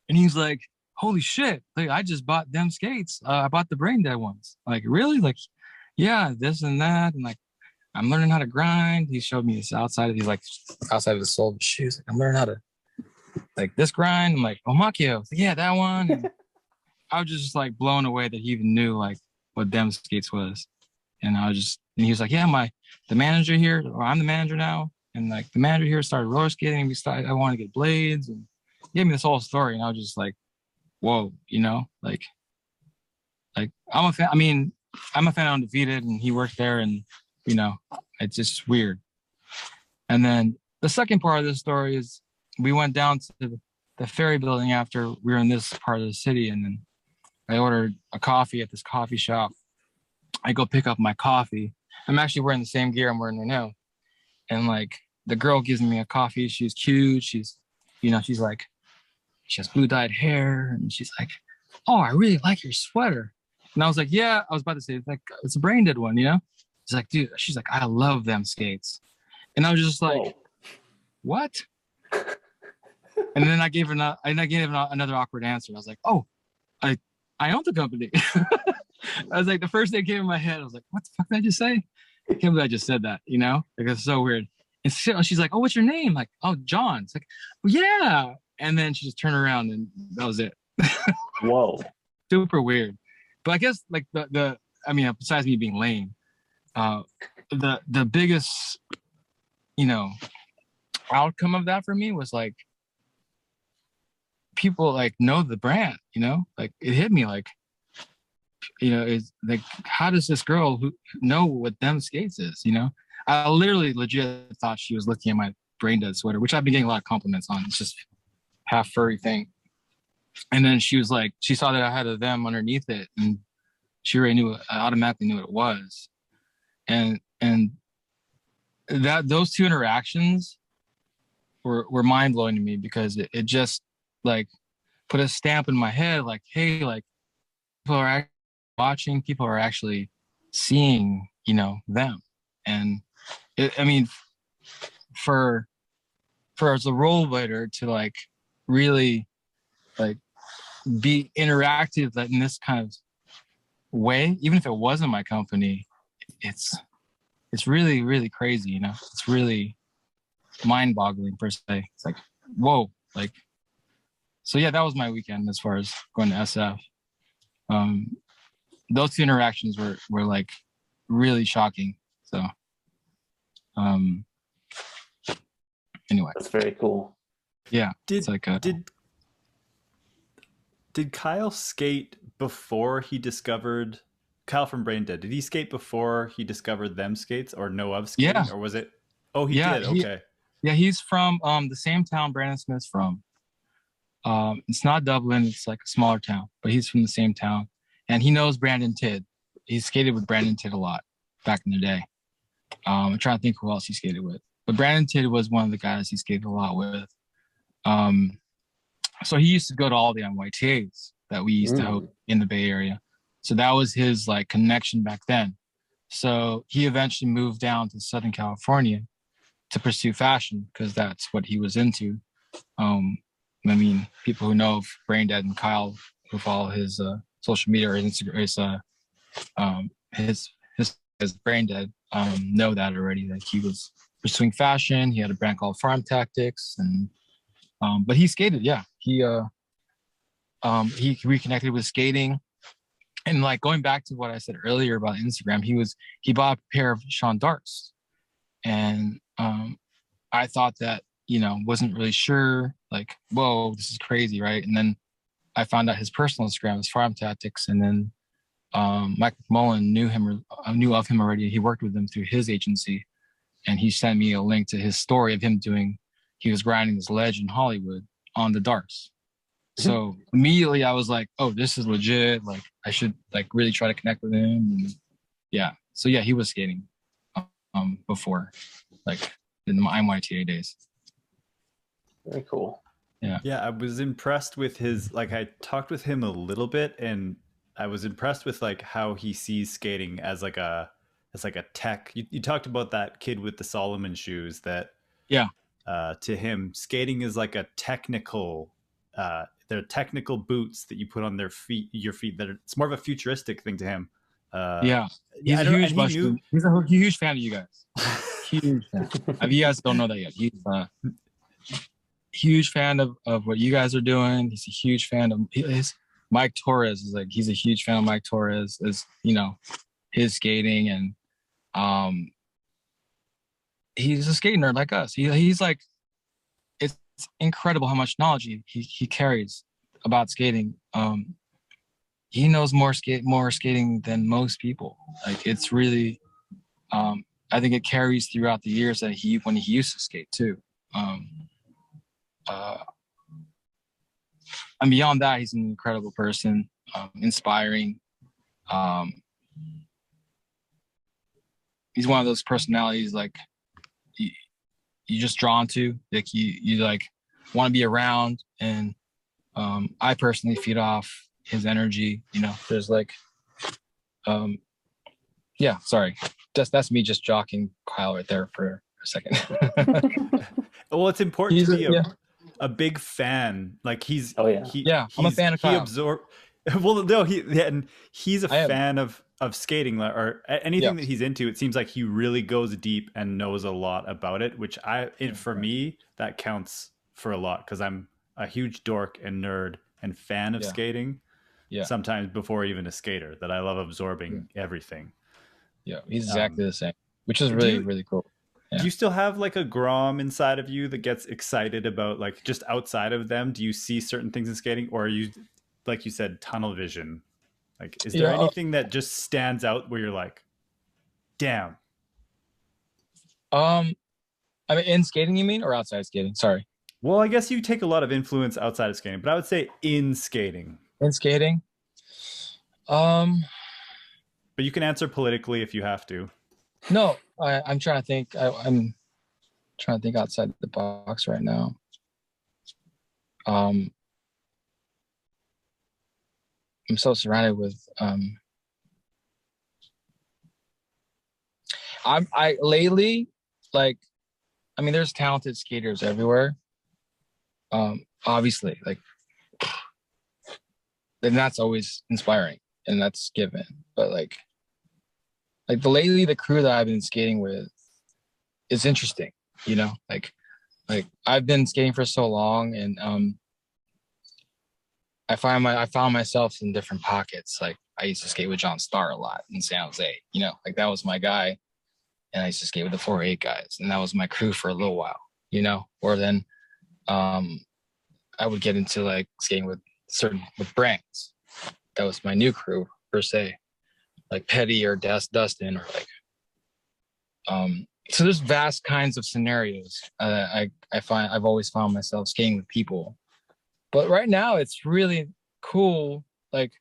And he's like, "Holy shit, like I just bought them skates. I bought the Brain Dead ones." Like, really? Like, yeah, this and that, and like I'm learning how to grind. He showed me this outside of the sole of his shoes. Like, I'm learning how to like this grind. I'm like, Omakio, yeah, that one. And I was just like blown away that he even knew like what them skates was. And he was like, "Yeah, the manager here, or I'm the manager now. And like the manager here started roller skating, and I want to get blades." And he gave me this whole story, and I was just like, whoa, you know, like I'm a fan. I mean, I'm a fan of Undefeated, and he worked there, and you know, it's just weird. And then the second part of this story is we went down to the ferry building after we were in this part of the city, and then I ordered a coffee at this coffee shop. I go pick up my coffee. I'm actually wearing the same gear I'm wearing right now. And like the girl gives me a coffee. She's cute. She's, you know, she's like, she has blue dyed hair, and she's like, "Oh, I really like your sweater." And I was like, "Yeah," I was about to say, like, it's a Brain Dead one, you know? She's like, "Dude," she's like, "I love them skates." And I was just like, whoa. What? And then I gave another awkward answer. I was like, "Oh, I own the company." I was like, the first thing that came in my head, I was like, "What the fuck did I just say?" I can't believe I just said that, you know? Like, it's so weird. And so she's like, "Oh, what's your name?" Like, "Oh, John." It's like, "Oh, yeah." And then she just turned around, and that was it. Whoa. Super weird. But I guess like I mean, besides me being lame, the biggest, you know, outcome of that for me was like people like know the brand, you know, like it hit me like, you know, it's like, how does this girl who know what them skates is, you know? I literally legit thought she was looking at my Brain Dead sweater, which I've been getting a lot of compliments on. It's just half furry thing. And then she was like, she saw that I had a them underneath it, and she already knew, I automatically knew what it was. And that those two interactions were mind blowing to me, because it just like put a stamp in my head, like, hey, like people are actually watching, people are actually seeing, you know, them. And I mean, for as a rollerblader to like really like be interactive in this kind of way, even if it wasn't my company, it's really, really crazy, you know? It's really mind-boggling per se. It's like, whoa, like, so yeah, that was my weekend as far as going to SF. Those two interactions were like really shocking. So anyway. That's very cool. Yeah. Did Kyle skate before he discovered Kyle from Brain Dead? Did he skate before he discovered them skates, or know of skating? Yeah. Or was it? Oh, he did. Okay. Yeah, he's from the same town Brandon Smith's from. It's not Dublin, it's like a smaller town, but he's from the same town. And he knows Brandon Tidd. He skated with Brandon Tidd a lot back in the day. I'm trying to think who else he skated with. But Brandon Tidd was one of the guys he skated a lot with. So he used to go to all the NYTAs that we used to host in the Bay Area. So that was his like connection back then. So he eventually moved down to Southern California to pursue fashion because that's what he was into. I mean, people who know of Braindead and Kyle who follow his social media or his Instagram, his Braindead, know that already. That he was pursuing fashion. He had a brand called Farm Tactics, and but he skated. Yeah, he reconnected with skating, and like going back to what I said earlier about Instagram, he bought a pair of Sean Darks, and I thought that, wasn't really sure, like, whoa, this is crazy, right? And then I found out his personal Instagram was Farm Tactics, and then Mike McMullen knew of him already. He worked with him through his agency, and he sent me a link to his story of him he was grinding this ledge in Hollywood on the darts. So immediately I was like, oh, this is legit. Like I should like really try to connect with him. And yeah. So yeah, he was skating before, like in my MYTA days. Very cool. Yeah. Yeah, I was impressed with I talked with him a little bit, and I was impressed with like how he sees skating as like a tech. You talked about that kid with the Solomon shoes that, yeah. To him, skating is like a technical, they're technical boots that you put on your feet it's more of a futuristic thing to him. Yeah. He's a huge mushroom. He's a huge fan of you guys. Huge fan. If you guys don't know that yet, he's huge fan of what you guys are doing. He's a huge fan of Mike Torres he's a huge fan of Mike Torres, his skating, and he's a skating nerd like us. He's like, it's incredible how much knowledge he carries about skating. He knows more skating than most people. Like it's really, I think it carries throughout the years that when he used to skate too. And beyond that, he's an incredible person, inspiring. He's one of those personalities like you just drawn to, like you like want to be around, and I personally feed off his energy. There's like, yeah. Sorry, that's me just jockeying Kyle right there for a second. Well, it's important to be a big fan. Like he's I'm a fan of Kyle. Well, no, he's a fan of skating or anything that he's into. It seems like he really goes deep and knows a lot about it, which for me, that counts for a lot because I'm a huge dork and nerd and fan of skating. Yeah. Sometimes before even a skater, that I love absorbing everything. Yeah, he's exactly the same, which is really, really cool. Yeah. Do you still have like a Grom inside of you that gets excited about like just outside of them? Do you see certain things in skating, or are you, like you said, tunnel vision? Like, is there anything that just stands out where you're like, damn? I mean, in skating, you mean, or outside skating? Sorry. Well, I guess you take a lot of influence outside of skating, but I would say in skating. In skating? But you can answer politically if you have to. No, I'm trying to think. I'm trying to think outside the box right now. I'm so surrounded with I lately, like, I mean, there's talented skaters everywhere. Obviously, like, then that's always inspiring and that's given. But like the crew that I've been skating with is interesting, like I've been skating for so long, and I found myself in different pockets. Like I used to skate with John Starr a lot in San Jose, like that was my guy. And I used to skate with the 4-8 guys, and that was my crew for a little while, or then I would get into like skating with brands. That was my new crew per se, like Petty or Dustin, or like so there's vast kinds of scenarios. I've always found myself skating with people, but right now it's really cool. Like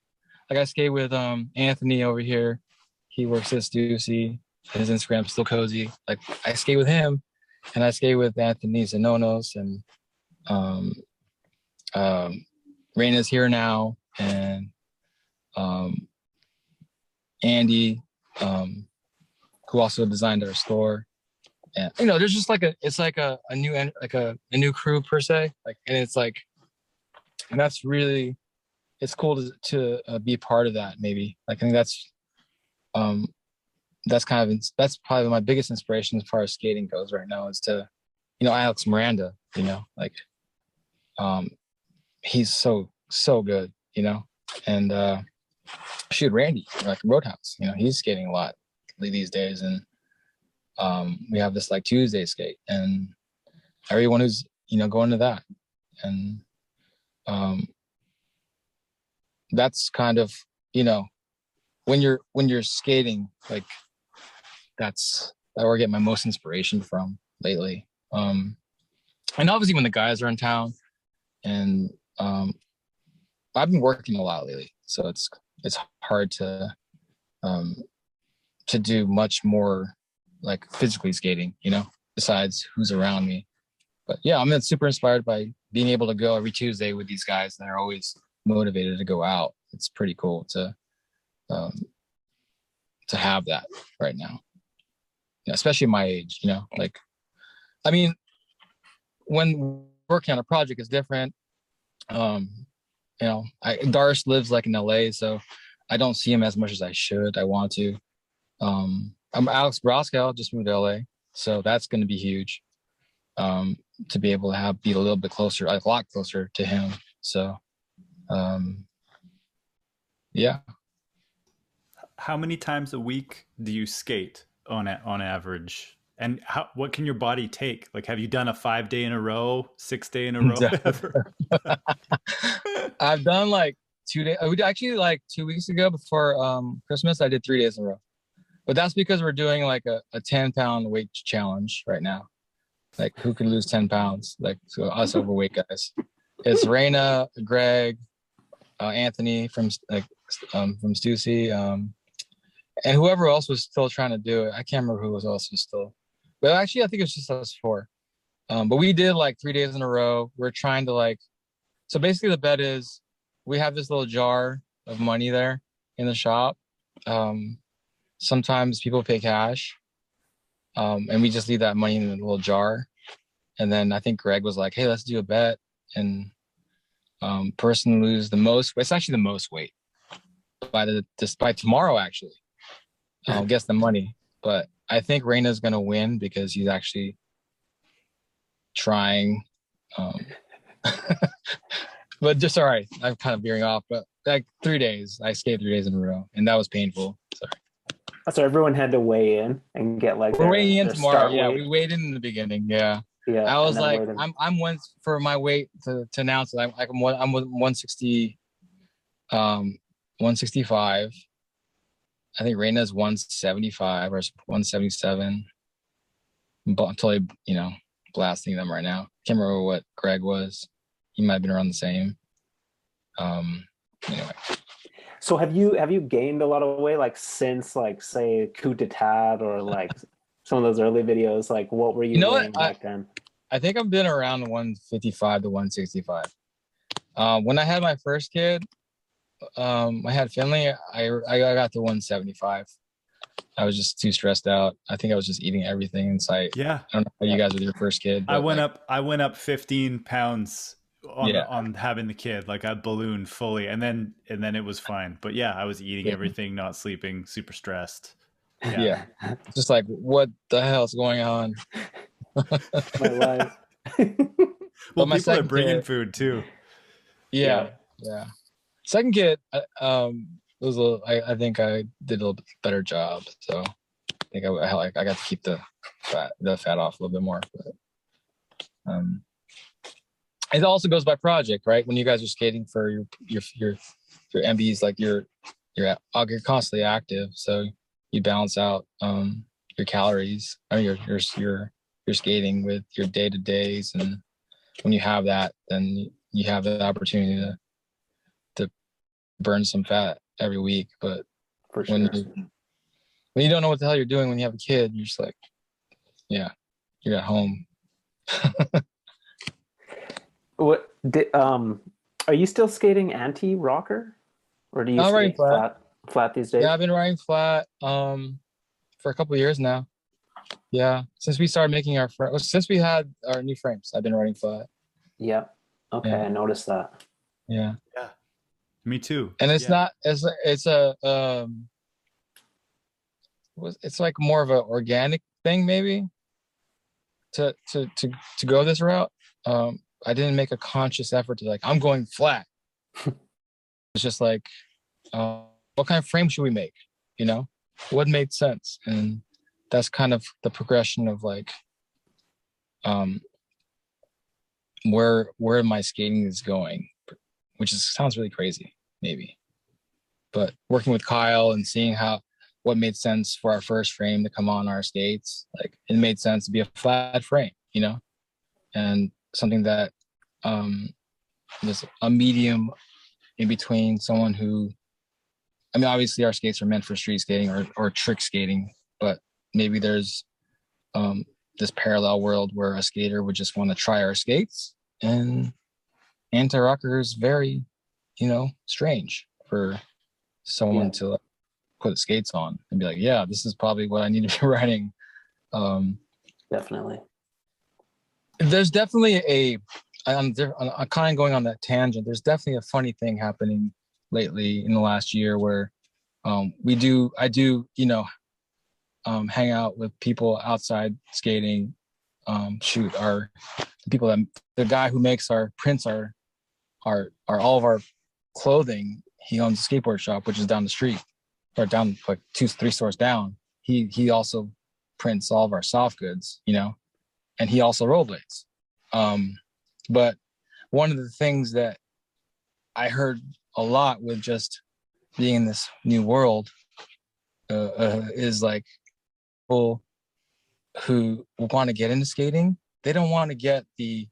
I skate with Anthony over here. He works at Stussy. His Instagram's still cozy. Like I skate with him, and I skate with Anthony Zanonos, and um, Raina's here now, and Andy, who also designed our store. And there's just like it's like a new crew per se, like, and it's like, and that's really, it's cool to be part of that. Maybe, like, I think that's that's probably my biggest inspiration as far as skating goes right now, is to, Alex Miranda, like, he's so good, and shoot, Randy, like Roadhouse, he's skating a lot these days, and we have this like Tuesday skate, and everyone who's going to that, and that's kind of, when you're skating, like, that's where I get my most inspiration from lately. And obviously when the guys are in town, and I've been working a lot lately, so it's hard to do much more like physically skating, besides who's around me. But yeah, I'm super inspired by being able to go every Tuesday with these guys that are always motivated to go out. It's pretty cool to have that right now, especially my age, like, I mean, when working on a project is different. Darce lives like in LA, so I don't see him as much as I should. I want to. I'm Alex Broscow, just moved to LA, so that's going to be huge. To be able to be a little bit closer, like a lot closer to him. So, yeah. How many times a week do you skate on average? And what can your body take? Like, have you done a 5 day in a row, 6 day in a row ever? I've done like 2 days. Actually, like 2 weeks ago before Christmas, I did 3 days in a row. But that's because we're doing like a 10-pound weight challenge right now. Like, who can lose 10 pounds? Like, so us overweight guys. It's Raina, Greg, Anthony from Stussy, and whoever else was still trying to do it. I can't remember who was also still. But actually, I think it's just us 4. But we did like 3 days in a row. We're trying to like, so basically the bet is we have this little jar of money there in the shop. Sometimes people pay cash. And we just leave that money in the little jar. And then I think Greg was like, hey, let's do a bet. And person lose the most, it's actually the most weight by tomorrow, actually. Guess the money. But I think Raina's going to win because he's actually trying. But just all right. I'm kind of veering off, but like 3 days, I skated 3 days in a row, and that was painful. Sorry. So everyone had to weigh in and get like we're weighing in tomorrow. Yeah, weight. we weighed in the beginning. Yeah. Yeah. I was like, I'm one for my weight to announce it. I'm 160, 165. I think Raina's 175 or 177. I'm totally, blasting them right now. Can't remember what Greg was. He might have been around the same. Anyway. So have you gained a lot of weight, like since like say Coup d'etat or like some of those early videos? Like what were you weighing back then? I think I've been around 155 to 165. When I had my first kid, I had Finley, I got to 175. I was just too stressed out. I think I was just eating everything in sight. Yeah. I don't know how you guys with your first kid. I went up 15 pounds on having the kid. Like I ballooned fully, and then it was fine. But yeah, I was eating everything, not sleeping, super stressed. Yeah. Just like, what the hell's going on? My life. Well, people are bringing food too. Yeah. Second kid, was I think I did a little bit better job. So I think I got to keep the fat off a little bit more. But, it also goes by project, right? When you guys are skating for your MBs, like you're constantly active, so you balance out your calories. I mean, you're skating with your day-to-days, and when you have that, then you have the opportunity to burn some fat every week. But for sure, when you don't know what the hell you're doing when you have a kid, you're just like, yeah, you're at home. Are you still skating anti-rocker, or do you I'm riding skate flat. flat these Yeah, days? I've been riding flat for a couple of years now. Yeah, since we started making since we had our new frames, I've been riding flat. Yeah. Okay, Yeah, I noticed that. yeah. Yeah, me too. And it's Yeah. not it's a it's like more of an organic thing maybe to go this route. I didn't make a conscious effort to like I'm going flat. It's just like what kind of frame should we make? You know, what made sense, and that's kind of the progression of like um where my skating is going, which sounds really crazy maybe, but working with Kyle and seeing what made sense for our first frame to come on our skates, like it made sense to be a flat frame, you know, and something that is a medium in between someone who, I mean, obviously our skates are meant for street skating or trick skating, but maybe there's this parallel world where a skater would just want to try our skates, and anti-rocker is very, you know, strange for someone Yeah, to like, put skates on and be like, yeah, this is probably what I need to be riding. Um, definitely. there's definitely I'm kind of going on that tangent. There's definitely a funny thing happening lately in the last year where I do, you know, hang out with people outside skating. Shoot, the guy who makes our prints are all of our clothing. He owns a skateboard shop, which is down the street or down like 2-3 stores down. He also prints all of our soft goods, you know, and he also rollerblades. But one of the things that I heard a lot with just being in this new world is like people who want to get into skating, they don't want to get the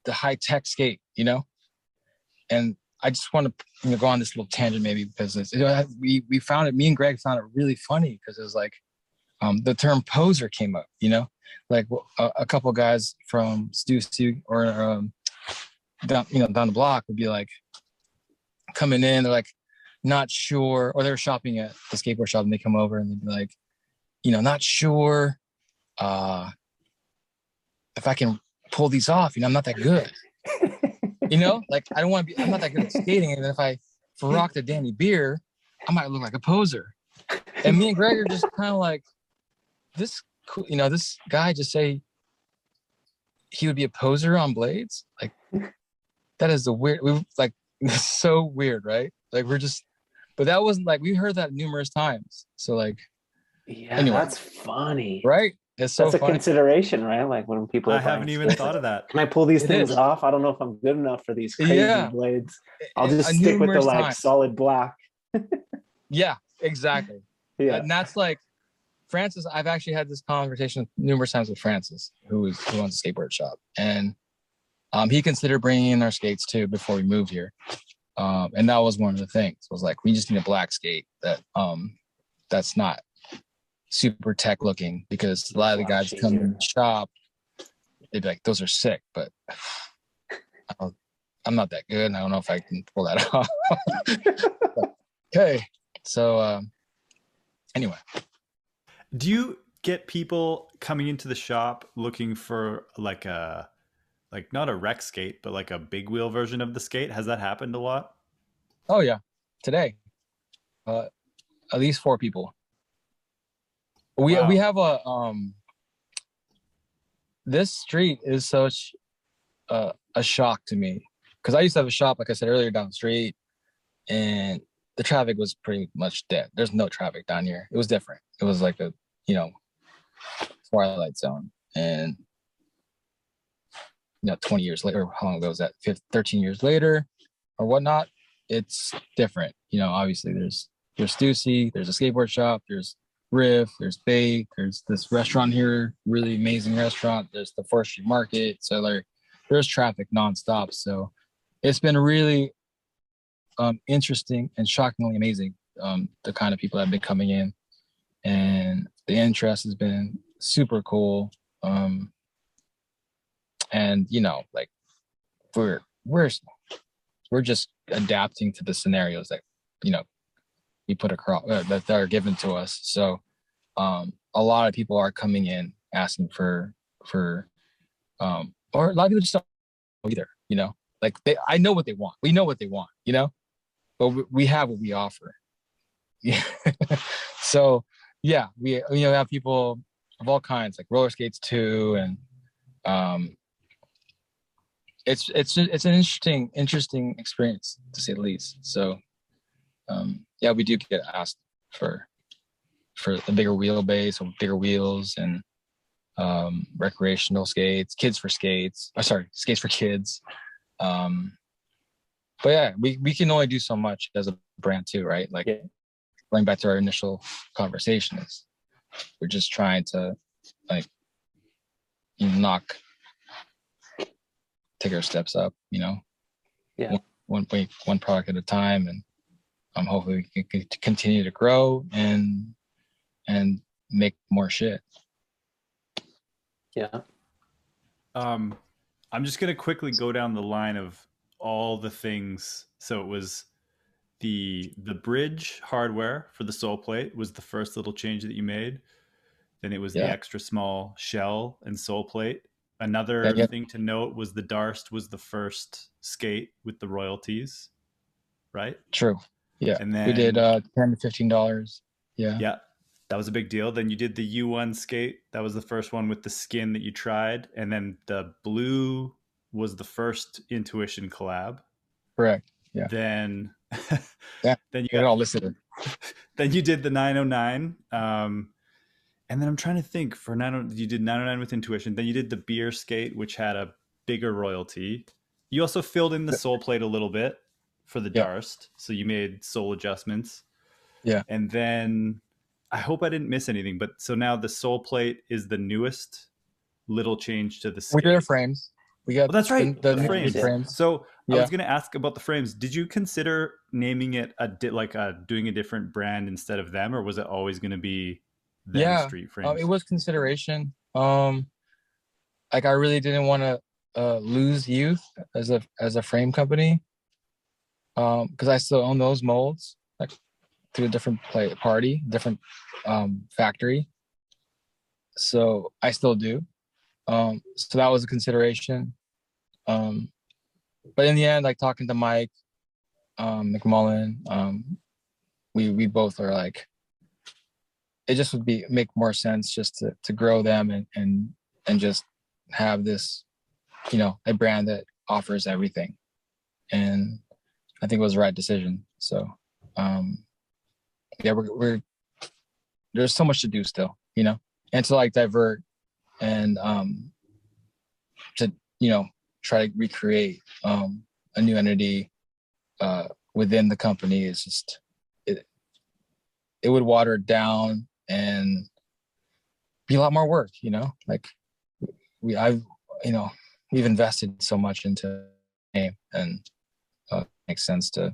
high tech skate, you know. And I just want to, you know, go on this little tangent maybe because it's, you know, we found it. Me and Greg found it really funny because it was like the term poser came up, you know, like a couple of guys from Stussy or down the block would be like coming in, they're like not sure, or they're shopping at the skateboard shop and they come over and they'd be like, you know, not sure if I can pull these off, you know, I'm not that good. You know, like I'm not that good at skating. And if I rock the Danny Beer, I might look like a poser. And me and Greg are just kind of like, this guy just say he would be a poser on blades. Like that is so weird, right? Like but that wasn't like, we heard that numerous times. So like, Yeah, anyway, that's funny. right? It's so That's a funny. consideration, right? Like when people are I haven't buying even skates, thought of that. can I pull these It things is. off? I don't know if I'm good enough for these crazy Yeah. blades. I'll just stick with the Numerous like times. solid black. Yeah, exactly. Yeah. And that's like Francis. I've actually had this conversation numerous times with Francis, who owns a skateboard shop, and he considered bringing in our skates too before we moved here. And that was one of the things. Was like, we just need a black skate that's not super tech looking, because a lot of the guys come in the shop, they'd be like, those are sick, but I'm not that good and I don't know if I can pull that off. Okay, so anyway, Do you get people coming into the shop looking for like not a rec skate, but like a big wheel version of the skate? Has that happened a lot? oh yeah, today at least 4 people. We Wow. we have a this street is such a shock to me, because I used to have a shop, like I said earlier, down the street, and the traffic was pretty much dead. There's no traffic down here. It was different. It was like a, you know, twilight zone. And 20 years later, how long ago was that? 13 years later or whatnot, it's different. Obviously there's Stussy, there's a skateboard shop, there's Riff, there's Bake, there's this restaurant here, really amazing restaurant. There's the Forestry Market. So there's traffic nonstop. So it's been really interesting and shockingly amazing, the kind of people that have been coming in, and the interest has been super cool. And like we're just adapting to the scenarios that we put across that are given to us. So a lot of people are coming in asking for or a lot of people just don't know either, like I know what they want. We know what they want, but we have what we offer. Yeah. So yeah, we have people of all kinds, like roller skates too, and it's an interesting experience, to say the least. So yeah, we do get asked for a bigger wheelbase or bigger wheels, and recreational skates, skates for kids. But yeah, we can only do so much as a brand too, right? Like going back to our initial conversation, is we're just trying to like take our steps up, one product at a time, and hopefully we can continue to grow and make more shit. Yeah. I'm just gonna quickly go down the line of all the things. So it was the bridge hardware for the sole plate was the first little change that you made. Then it was the extra small shell and sole plate. Another thing to note was the Darst was the first skate with the royalties, right? True. Yeah. And then we did $10 to $15. Yeah. Yeah. That was a big deal. Then you did the U1 skate. That was the first one with the skin that you tried. And then the blue was the first Intuition collab. Correct. Yeah. Then then you got all listed. Then you did the 909. And then I'm trying to think, for you did 909 with Intuition. Then you did the beer skate, which had a bigger royalty. You also filled in the sole plate a little bit for the Darst. So you made sole adjustments. Yeah. And then I hope I didn't miss anything, but so now the sole plate is the newest little change to the skate. We did our frames. We got that's right, the frames. So I was going to ask about the frames. Did you consider naming it doing a different brand instead of them, or was it always going to be them street frames? It was consideration. Like I really didn't want to lose youth as a frame company, because I still own those molds, like through a different different factory. So I still do. So that was a consideration. But in the end, like talking to Mike McMullen, we both are like, it just would make more sense just to grow them and just have this, a brand that offers everything. And I think it was the right decision. So we're there's so much to do still, and to like divert and to try to recreate a new entity within the company is just it would water it down and be a lot more work, like we've invested so much into the game, and it makes sense to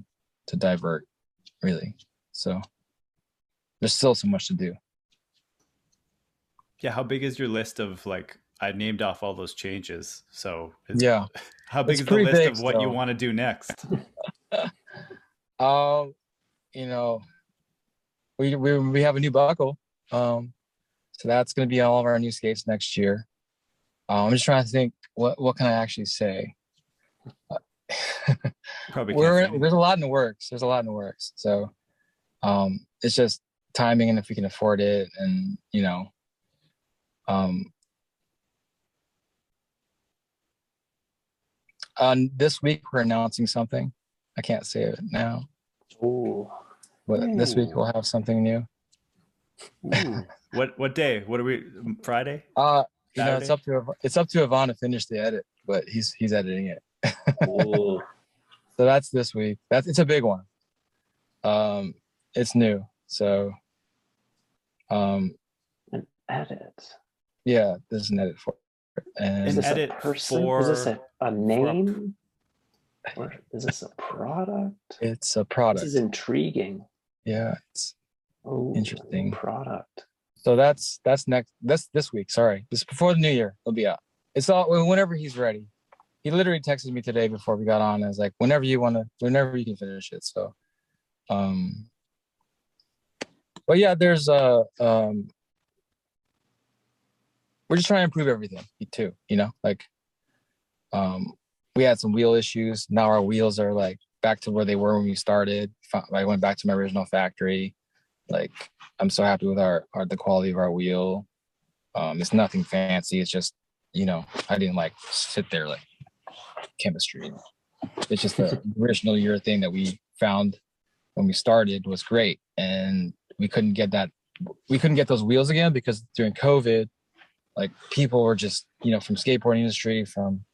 divert, really. So there's still so much to do. Yeah. How big is your list of, like, I named off all those changes. So how big is the list of what you want to do next? We have a new buckle. So that's going to be all of our new skates next year. I'm just trying to think, what can I actually say? Probably there's a lot in the works. So it's just timing and if we can afford it, and this week we're announcing something. I can't say it now. Ooh. But this week we'll have something new. What day? What are we? Friday? It's up to Yvonne to finish the edit, but he's editing it. Ooh. So that's this week. It's a big one. It's new. So an edit. Yeah, there's an edit for it. And is this a person? Is this a name? Or is this a product? It's a product. This is intriguing. Yeah, it's interesting. Product. So that's next. That's this week. Sorry, this is before the new year. It'll be out. It's all whenever he's ready. He literally texted me today before we got on. I was like, whenever you can finish it. So, but yeah, there's we're just trying to improve everything too. Like, we had some wheel issues. Now our wheels are like back to where they were when we started. I went back to my original factory. Like, I'm so happy with the quality of our wheel. It's nothing fancy. It's just, I didn't like sit there like chemistry. It's just the original urethane that we found when we started was great, and we couldn't get those wheels again because during COVID, like, people were just, from skateboard industry, from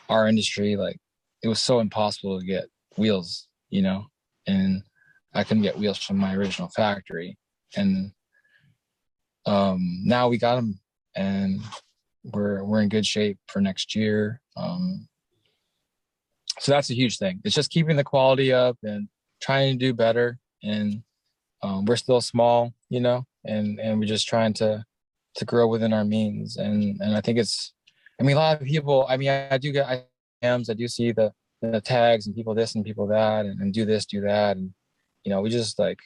our industry, like, it was so impossible to get wheels, and I couldn't get wheels from my original factory. And now we got them, and we're in good shape for next year. So that's a huge thing. It's just keeping the quality up and trying to do better. And we're still small, and we're just trying to grow within our means. And I think a lot of people, I do get IMs, I do see the tags and people this and people that, and do this, do that. And, we just like,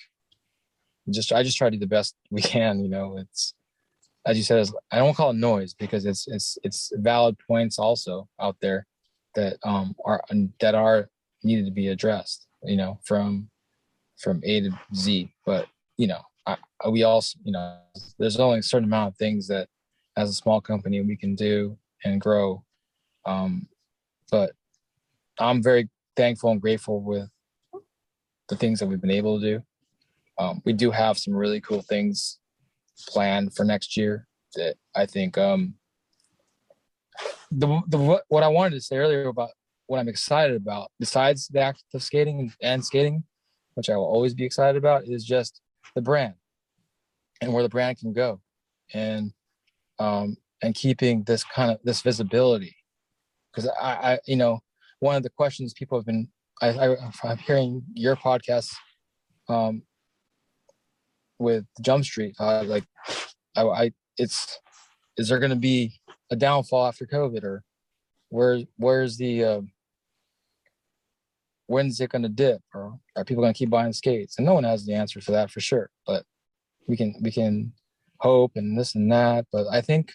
I just try to do the best we can. It's, as you said, I don't call it noise because it's valid points also out there that are needed to be addressed, from A to Z. But, we also, there's only a certain amount of things that as a small company we can do and grow. But I'm very thankful and grateful with the things that we've been able to do. We do have some really cool things planned for next year that I think what I wanted to say earlier about what I'm excited about, besides the act of skating and skating, which I will always be excited about, is just the brand and where the brand can go, and keeping this visibility. Because I one of the questions people have been, I'm hearing your podcast with Jump Street, is there going to be a downfall after COVID, or where's the when's it going to dip, or are people going to keep buying skates? And no one has the answer for that for sure, but we can hope and this and that. But I think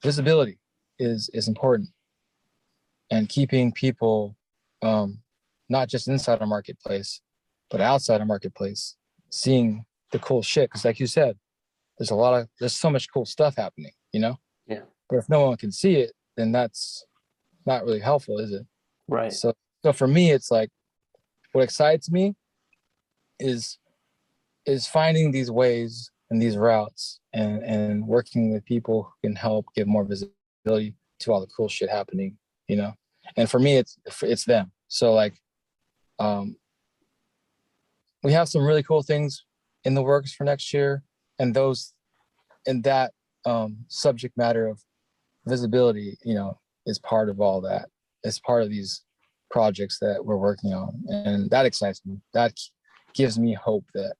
visibility is important, and keeping people not just inside our marketplace but outside our marketplace seeing the cool shit. Because like you said, there's so much cool stuff happening, Yeah. But if no one can see it, then that's not really helpful, is it? Right. So for me, it's like, what excites me is finding these ways and these routes, and working with people who can help give more visibility to all the cool shit happening, And for me, it's them. So like, we have some really cool things in the works for next year, and that subject matter of visibility, is part of all that. It's part of these projects that we're working on, and that excites me. That gives me hope that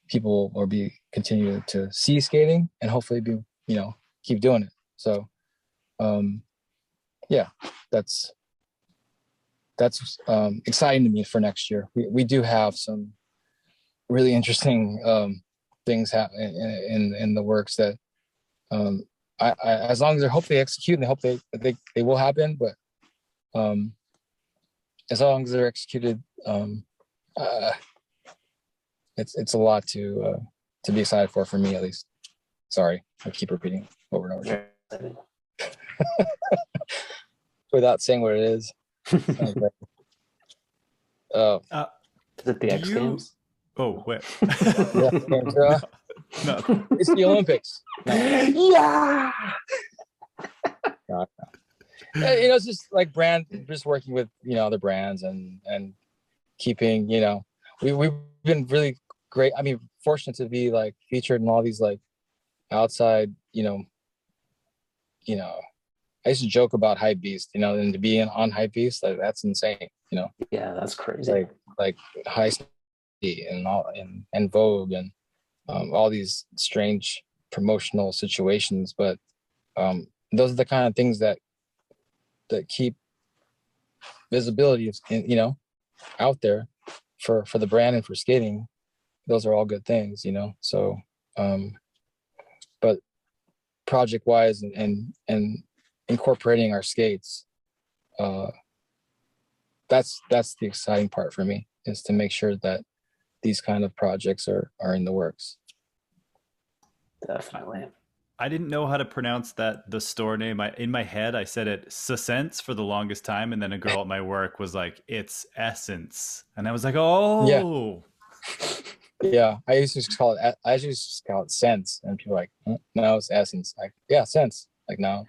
people will continue to see skating, and hopefully keep doing it. So yeah, that's exciting to me for next year. We do have some really interesting things in the works that I as long as I hope they execute, and I hope they will happen. But as long as they're executed, it's a lot to be excited for me, at least. Sorry, I keep repeating over and over without saying what it is. Oh, is it the X Games? Oh, wait. No. It's the Olympics. No. Yeah. No. It's just like just working with other brands and keeping we've been really great. Fortunate to be like featured in all these like outside I used to joke about Hype Beast, and to be on Hype Beast, like, that's insane, Yeah, that's crazy. Like High and all and Vogue and all these strange promotional situations. But those are the kind of things that keep visibility, out there for the brand and for skating. Those are all good things, so but project wise and incorporating our skates, that's the exciting part for me, is to make sure that these kind of projects are in the works. Definitely. I didn't know how to pronounce the store name. In my head, I said it Sense for the longest time, and then a girl at my work was like, "It's Essence," and I was like, "Oh, yeah." I used to call it Sense, and people are like, "No, it's Essence." Like, yeah, Sense. Like, no,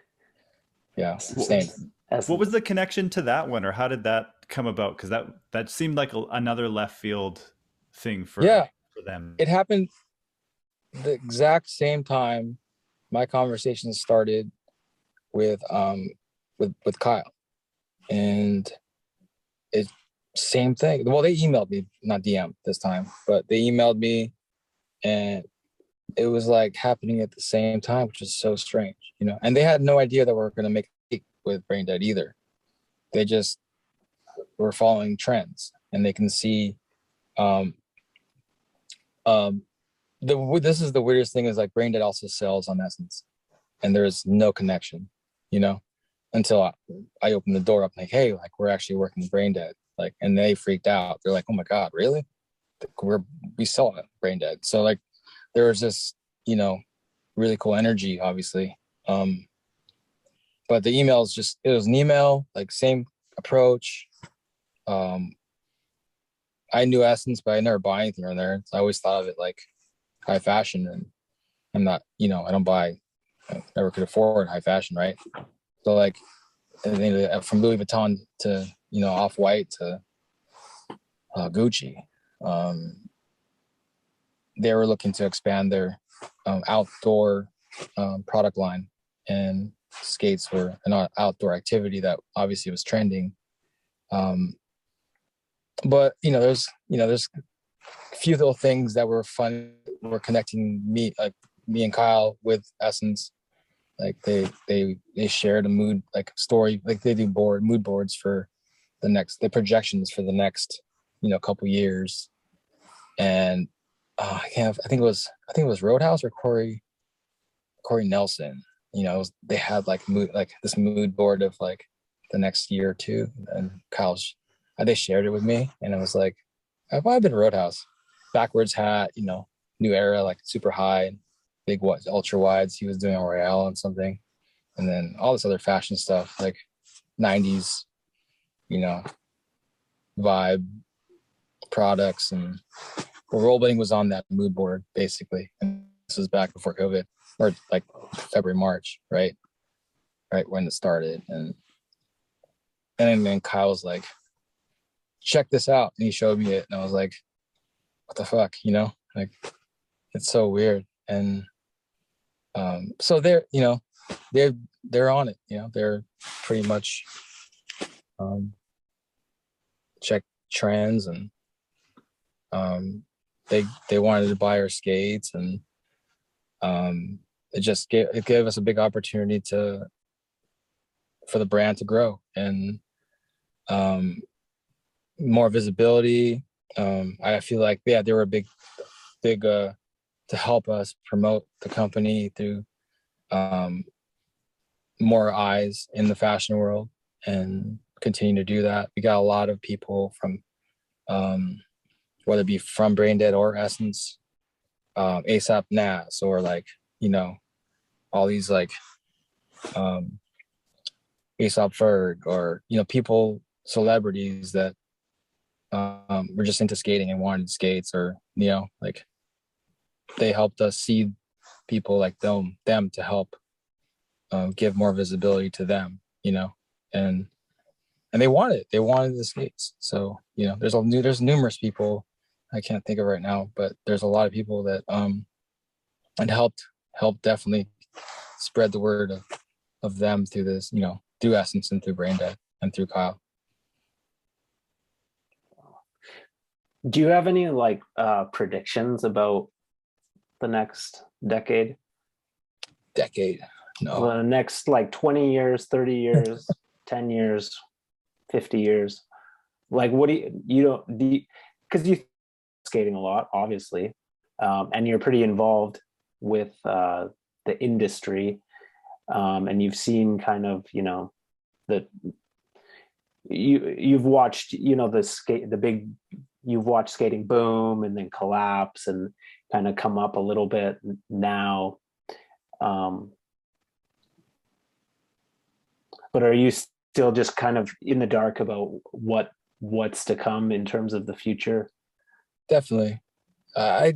yeah, same. What was the connection to that one, or how did that come about? Because that seemed like another left field thing for them. It happened the exact same time my conversation started with Kyle, and it same thing. Well, they emailed me, not DM this time, but they emailed me, and it was like happening at the same time, which is so strange, and they had no idea that we were going to make a with Brain Dead either. They just were following trends, and they can see this is the weirdest thing, is like Brain Dead also sells on Essence, and there's no connection, until I opened the door up, like, hey, like, we're actually working with Brain Dead, like, and they freaked out. They're like, oh my God, really? We sell it, Brain Dead. So like there was this, really cool energy, obviously. But the email is it was an email, like same approach. I knew Essence, but I never buy anything on there. I always thought of it like high fashion, and I'm not, I don't buy, I never could afford high fashion, right? So like, from Louis Vuitton to, Off-White to Gucci, they were looking to expand their outdoor product line, and skates were an outdoor activity that obviously was trending. But there's a few little things that were fun, were connecting me and Kyle with Essence. Like they shared a mood, like story, like they do mood boards for the projections for the next couple years. And I think it was Roadhouse or Corey Nelson. They had like this mood board of like the next year or two, and they shared it with me, and it was like, I've been to Roadhouse. Backwards hat, new era, like super high, big ultra wides. He was doing a Royale and something, and then all this other fashion stuff, like 90s, vibe products, and rollerblading was on that mood board basically. And this was back before COVID, or like February, March, right when it started. And then Kyle was like, check this out, and he showed me it, and I was like, what the fuck, like, it's so weird. And so they're on it, they're pretty much check trends, and they wanted to buy our skates, and it gave us a big opportunity for the brand to grow, and more visibility. I feel like, yeah, they were a big to help us promote the company through more eyes in the fashion world, and continue to do that. We got a lot of people from whether it be from Brain Dead or Essence, ASAP Nas, or like, all these like ASAP Ferg, or people, celebrities that were just into skating and wanted skates, or like they helped us see people like them to help give more visibility to them, and they wanted the skates. So there's numerous people I can't think of right now, but there's a lot of people that and helped definitely spread the word of them through this, through Essence and through Brain Dead and through Kyle. Do you have any like predictions about the next decade? no. The next like 20 years, 30 years, 10 years, 50 years? Like, what because you skating a lot, obviously, and you're pretty involved with the industry, and you've seen kind of, you've watched, you've watched skating boom and then collapse and kind of come up a little bit now. But are you still just kind of in the dark about what's to come in terms of the future? Definitely. I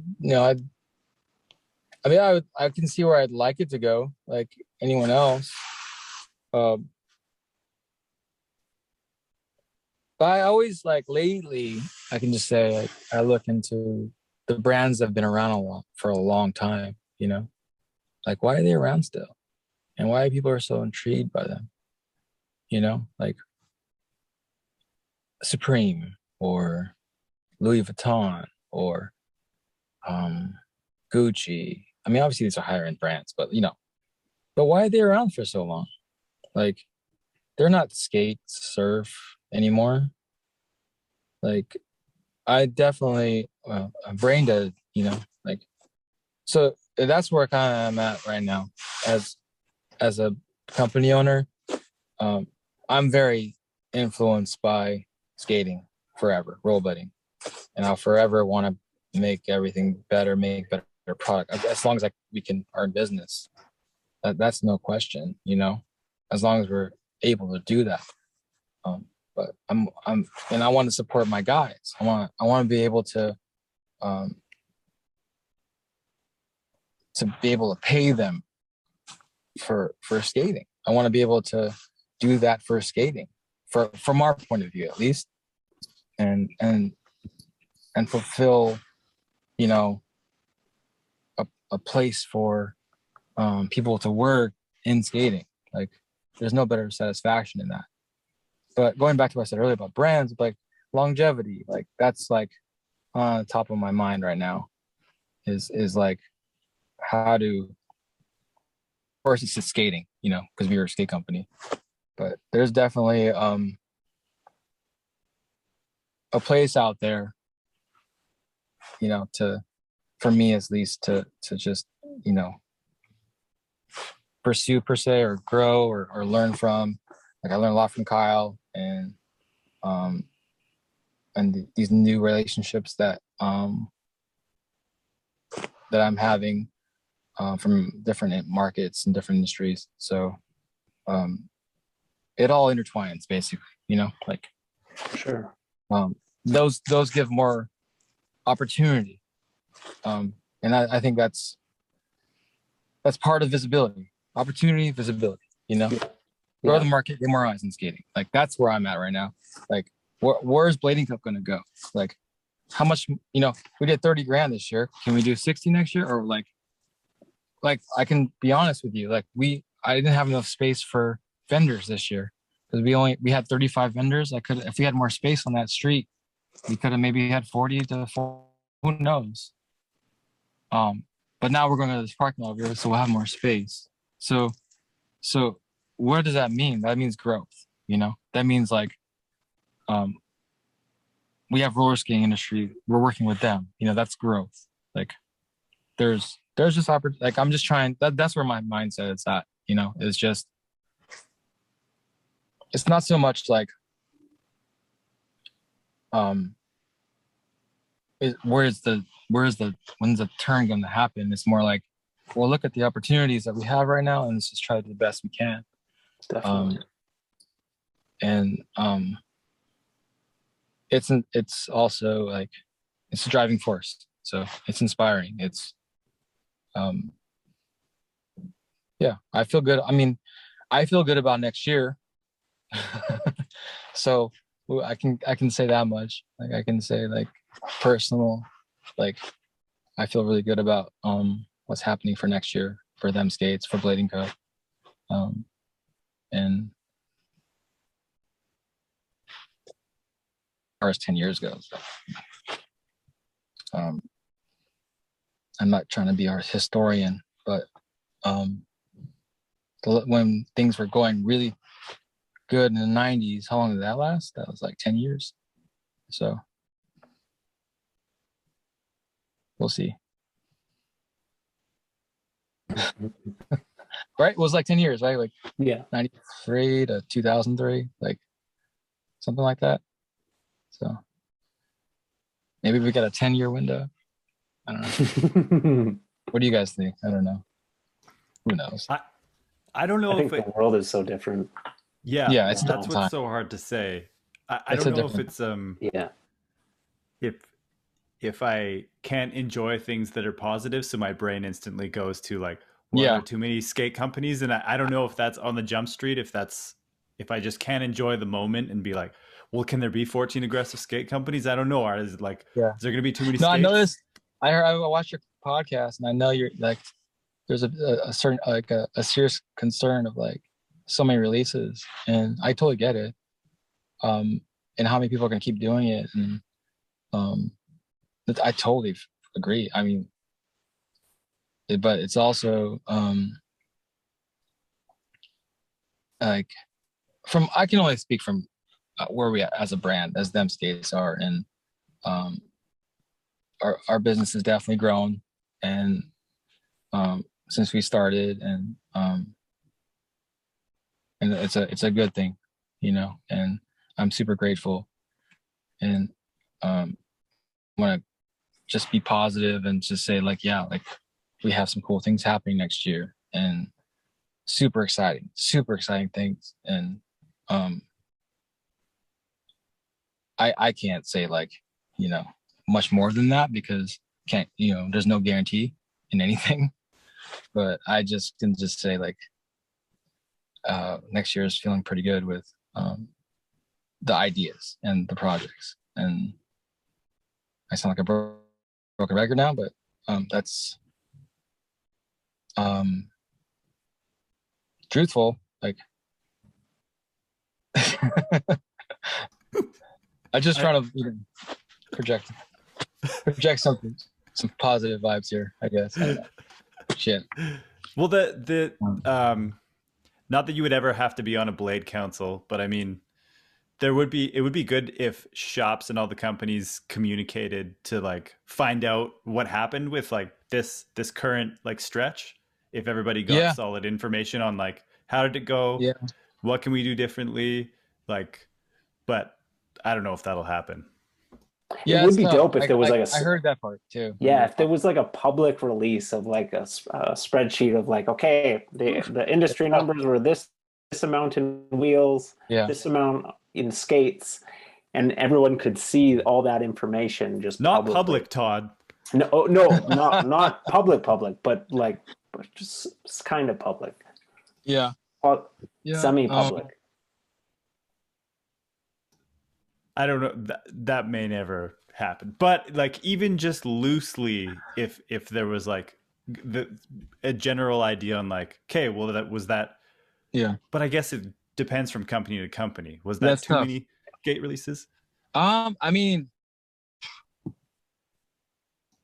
can see where I'd like it to go, like anyone else. But I always, like, lately, I can just say, like, I look into the brands that have been around for a long time, like, why are they around still? And why people are so intrigued by them, like Supreme or Louis Vuitton or Gucci. I mean, obviously these are higher end brands, but but why are they around for so long? Like, they're not skate, surf anymore. Like, I definitely brain dead, like, so that's where kind of I'm at right now as a company owner. I'm very influenced by skating forever, rollerblading, and I'll forever want to make everything better, make better product as long as we can earn business. That's no question, as long as we're able to do that. But and I want to support my guys. I want to be able to be able to pay them for skating. I want to be able to do that for skating, from our point of view at least, and fulfill, a place for people to work in skating. Like, there's no better satisfaction in that. But going back to what I said earlier about brands, like longevity, like that's like on top of my mind right now, is like how to, of course it's just skating, because we are a skate company, but there's definitely a place out there, for me at least, to just, pursue per se, or grow, or learn from. Like, I learned a lot from Kyle, and these new relationships that I'm having from different markets and different industries. So it all intertwines, basically, like, Sure. Those give more opportunity, and I think that's part of visibility, opportunity, visibility. Grow the market, get more eyes in skating. Like, that's where I'm at right now. Like, where's Blading Cup going to go? Like, how much, we did 30 grand this year. Can we do 60 next year? Or like I can be honest with you, like, I didn't have enough space for vendors this year, because we had 35 vendors. If we had more space on that street, we could have maybe had 40 to 40, who knows? But now we're going to this parking lot here, so we'll have more space. So what does that mean? That means growth, that means, like, we have roller skating industry, we're working with them, that's growth. Like, there's just like, I'm just trying, that's where my mindset is at, is just, it's not so much like when's the turn going to happen? It's more like, well, look at the opportunities that we have right now, and let's just try to do the best we can. Definitely. It's also like, it's a driving force. So it's inspiring. It's I feel good. I mean, I feel good about next year. So I can say that much. Like, I can say, like, personal, like, I feel really good about what's happening for next year for them skates, for Blading Cup. And as far as 10 years goes, I'm not trying to be our historian, but when things were going really good in the 90s. How long did that last? That was like 10 years. So we'll see. Right? It was like 10 years, right? Like Yeah. 93 to 2003, like something like that. So maybe we got a 10-year window. I don't know. What do you guys think? I don't know. Who knows? I don't know I think if the world is so different. yeah, it's that's what's time. so hard to say. I It's don't a know if different- it's Yeah. if I can't enjoy things that are positive, so my brain instantly goes to like, well, Yeah. there are too many skate companies, and I don't know if that's on the jump street, if I just can't enjoy the moment and be like, well, can there be 14 aggressive skate companies? I don't know. Is it like, Yeah. is there going to be too many No, skates? I noticed. I watched your podcast, and I know you're like, there's a certain like a serious concern of like so many releases, and I totally get it. And how many people are gonna keep doing it, and I totally agree. I mean, but it's also like I can only speak from where we are as a brand, as them skates are, and our business has definitely grown, and since we started, and it's a good thing, you know, and I'm super grateful, and want to just be positive and just say like, yeah, like we have some cool things happening next year, and super exciting things. And I can't say like, you know, much more than that, because there's no guarantee in anything, but I just can just say like next year is feeling pretty good with the ideas and the projects. And I sound like a broken record now, but that's truthful. Like I just trying to project something, some positive vibes here, I guess. I don't know. Shit. Well, not that you would ever have to be on a blade council, but I mean, it would be good if shops and all the companies communicated to like find out what happened with like this current like stretch. If everybody got solid information on like, how did it go? Yeah. What can we do differently? Like, but I don't know if that'll happen. Yeah, it would be dope if there was like I heard that part too. Yeah, if there was like a public release of like a spreadsheet of like, okay, the industry numbers were this amount in wheels, this amount in skates, and everyone could see all that information just not publicly. Public, Todd. No, not public, but like just kind of public. Yeah. Semi-public. I don't know, that may never happen, but like even just loosely, if there was like a general idea on like, okay, well that yeah, but I guess it depends from company to company. Was that too many skate releases? I mean,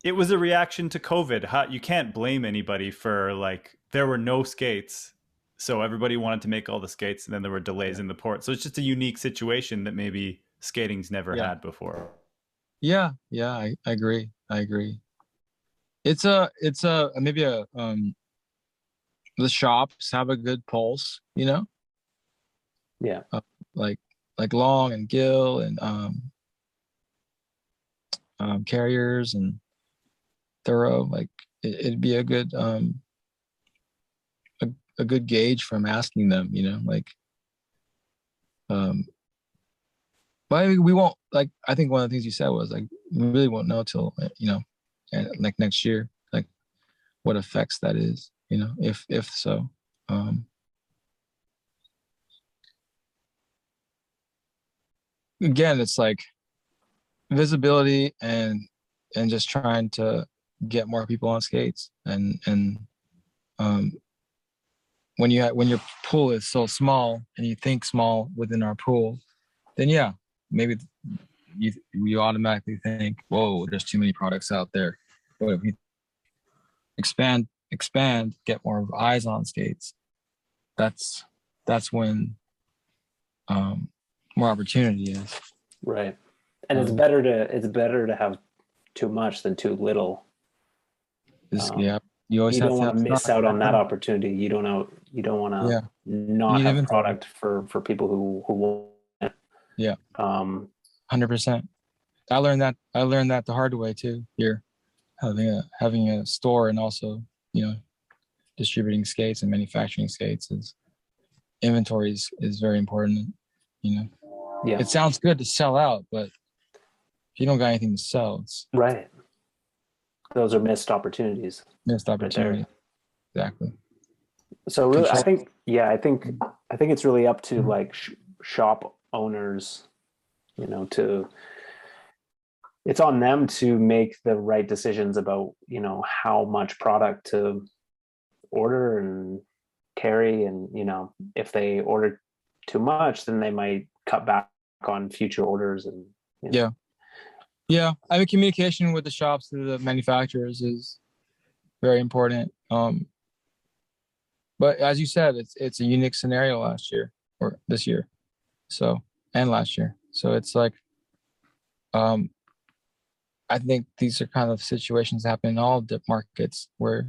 it was a reaction to COVID. You can't blame anybody for like, there were no skates, so everybody wanted to make all the skates, and then there were delays in the port. So it's just a unique situation that maybe skating's never had before. Yeah, I agree. It's maybe the shops have a good pulse, you know? Yeah. Like Long and Gill and Carriers and Thorough, like it'd be a good a good gauge from asking them, you know, like but we won't, like, I think one of the things you said was like, we really won't know till, you know, and like next year, like what effects that is, you know, if so. Again, it's like visibility and just trying to get more people on skates, and when your pool is so small and you think small within our pool, then yeah, maybe you automatically think, whoa, there's too many products out there. But if we expand, get more eyes on skates, that's when more opportunity is. Right. And it's better to have too much than too little. Yeah, you always You have don't to want have to miss out on that opportunity. You don't want to Yeah, not need have inventory. product for people who want it. Yeah, Um, 100%. I learned that the hard way too. Here, having a store and also, you know, distributing skates and manufacturing skates is inventory is very important. You know, yeah. it sounds good to sell out, but if you don't got anything to sell, it's Right. Those are missed opportunities. missed Right there. opportunity. Exactly. So really, I Control. think it's really up to like shop owners, you know, it's on them to make the right decisions about, you know, how much product to order and carry. And, you know, if they order too much, then they might cut back on future orders. And, you know. Yeah. I mean, communication with the shops to the manufacturers is very important. But as you said, it's a unique scenario last year or this year. So, and last year. So it's like, I think these are kind of situations that happen in all the markets where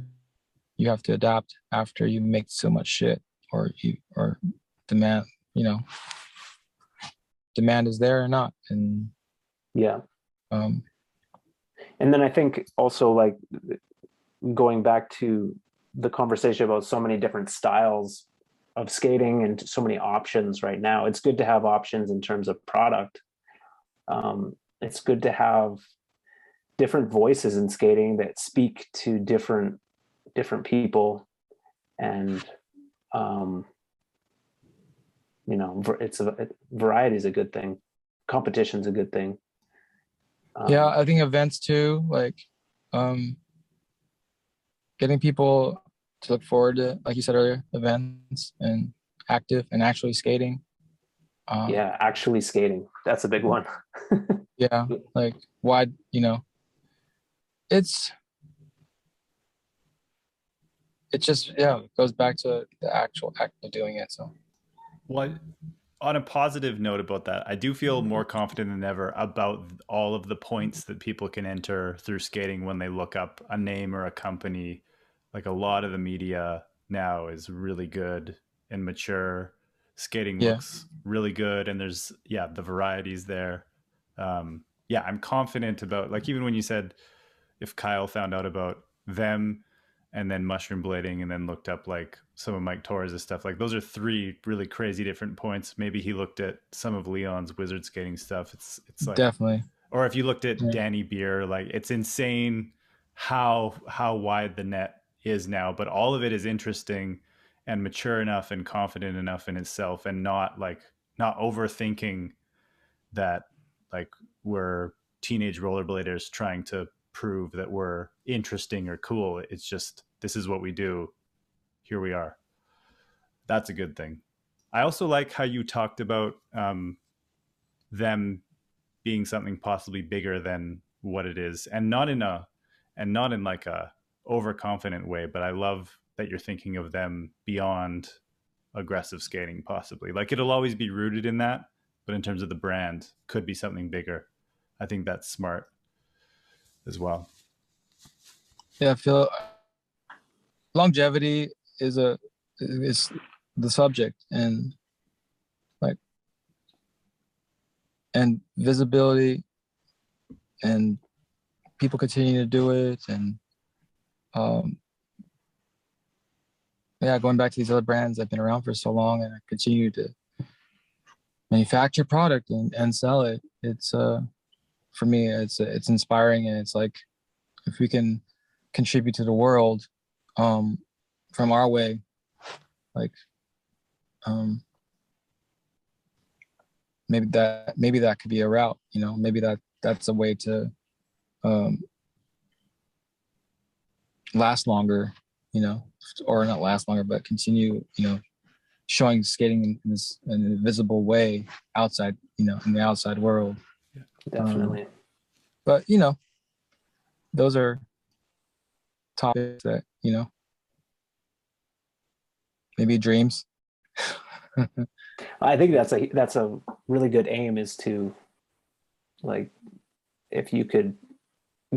you have to adapt after you make so much shit, or demand, you know, demand is there or not. And Yeah. um And then I think also, like, going back to the conversation about so many different styles of skating and so many options right now, it's good to have options in terms of product. It's good to have different voices in skating that speak to different people. And you know, variety is a good thing. Competition's a good thing. yeah, I think events too, like getting people to look forward to, like you said earlier, events and active and actually skating. Yeah, actually skating, that's a big one. Yeah, like why, you know, it's just, yeah, it goes back to the actual act of doing it. So What on a positive note about that, I do feel more confident than ever about all of the points that people can enter through skating when they look up a name or a company. Like a lot of the media now is really good and mature. Skating yeah, looks really good, and there's the varieties there. Yeah, I'm confident about, like, even when you said if Kyle found out about them and then mushroom blading and then looked up like some of Mike Torres' stuff, like those are three really crazy different points. Maybe he looked at some of Leon's wizard skating stuff. It's like, definitely. or if you looked at Yeah. Danny Beer, like it's insane how wide the net is now, but all of it is interesting and mature enough and confident enough in itself, and not overthinking that like we're teenage rollerbladers trying to prove that we're interesting or cool. It's just, this is what we do. Here we are. That's a good thing. I also like how you talked about them being something possibly bigger than what it is, and not in like a overconfident way. But I love that you're thinking of them beyond aggressive skating, possibly. Like it'll always be rooted in that, but in terms of the brand, could be something bigger. I think that's smart as well. Yeah, I feel longevity is the subject, and like, and visibility, and people continue to do it, and yeah, going back to these other brands that have been around for so long and continue to manufacture product and sell it. It's for me, it's inspiring, and it's like, if we can contribute to the world from our way, like maybe that could be a route, you know, maybe that's a way to last longer, you know, or not last longer, but continue, you know, showing skating in an invisible way outside, you know, in the outside world. Definitely. But you know, those are topics that, you know, maybe dreams I think that's a really good aim, is to, like, if you could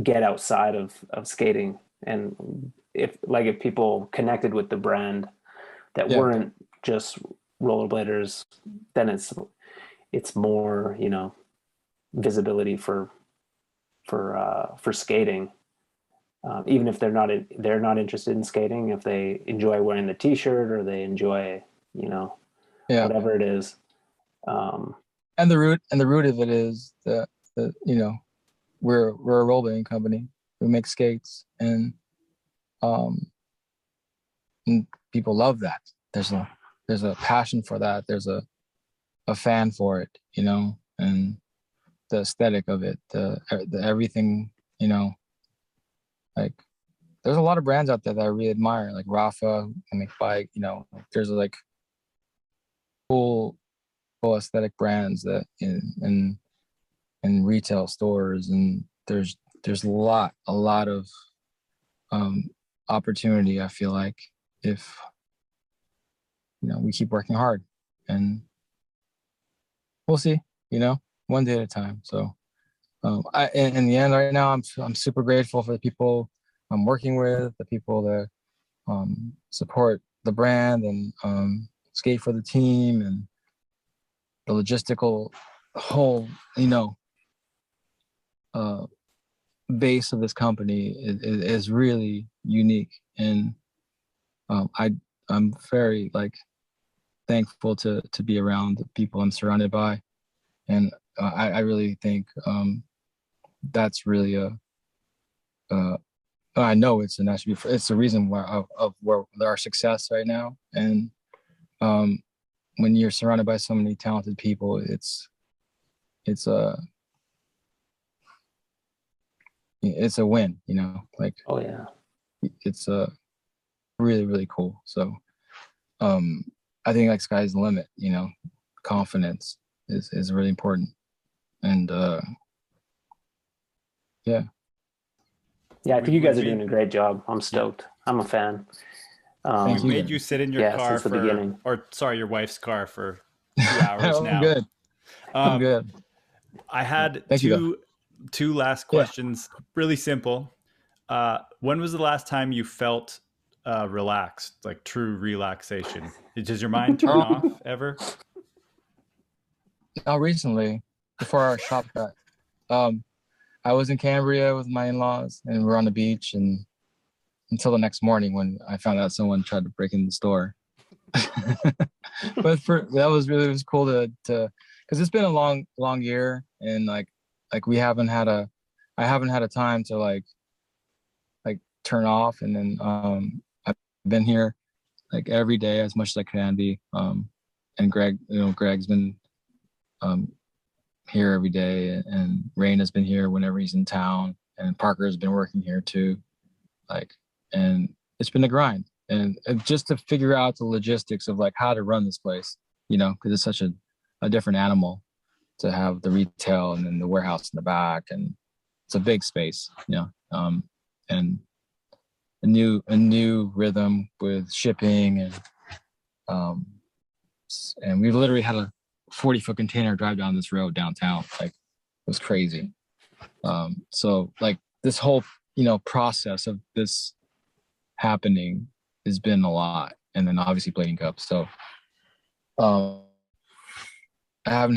get outside of skating, and if people connected with the brand that Yeah. weren't just rollerbladers, then it's more, visibility for skating. Even if they're not interested in skating, if they enjoy wearing the t-shirt, or they enjoy, Yeah. whatever it is. Um, And the root of it is that we're a rollerblading company. We make skates, um and people love that. There's a passion for that. There's a fan for it, and the aesthetic of it, the everything, like there's a lot of brands out there that I really admire, like Rafa and McBike, there's like cool aesthetic brands that in retail stores, and there's a lot of opportunity, I feel like, if we keep working hard, and we'll see, one day at a time. So in the end, right now, I'm super grateful for the people I'm working with, the people that support the brand, and skate for the team, and the logistical whole base of this company is really unique. And I'm very thankful to be around the people I'm surrounded by, and I really think that's really I know it's an attribute. It's the reason why of where our success right now. And when you're surrounded by so many talented people, it's a win. oh yeah. It's really, really cool. So I think sky's the limit. Confidence is really important, and yeah. Yeah, I think you guys are doing a great job. I'm stoked. I'm a fan. We made you sit in your car since the beginning. Your wife's car for 2 hours now. I'm good. I'm good. I had Thank you, two last questions. Yeah. Really simple. When was the last time you felt relaxed, like true relaxation? Does your mind turn off ever? Not recently, before our shop got. I was in Cambria with my in-laws, and we're on the beach, and until the next morning when I found out someone tried to break in the store. But it was cool to because it's been a long year, and I haven't had a time to like turn off. And then I've been here every day as much as I can be. And Greg's been here every day, and Rain has been here whenever he's in town, and Parker has been working here too. And it's been a grind, and just to figure out the logistics of how to run this place, because it's such a different animal to have the retail and then the warehouse in the back, and it's a big space, and a new rhythm with shipping, and we literally had a 40-foot container drive down this road downtown. It was crazy. So this whole process of this happening has been a lot, and then obviously Blading Cup. So I had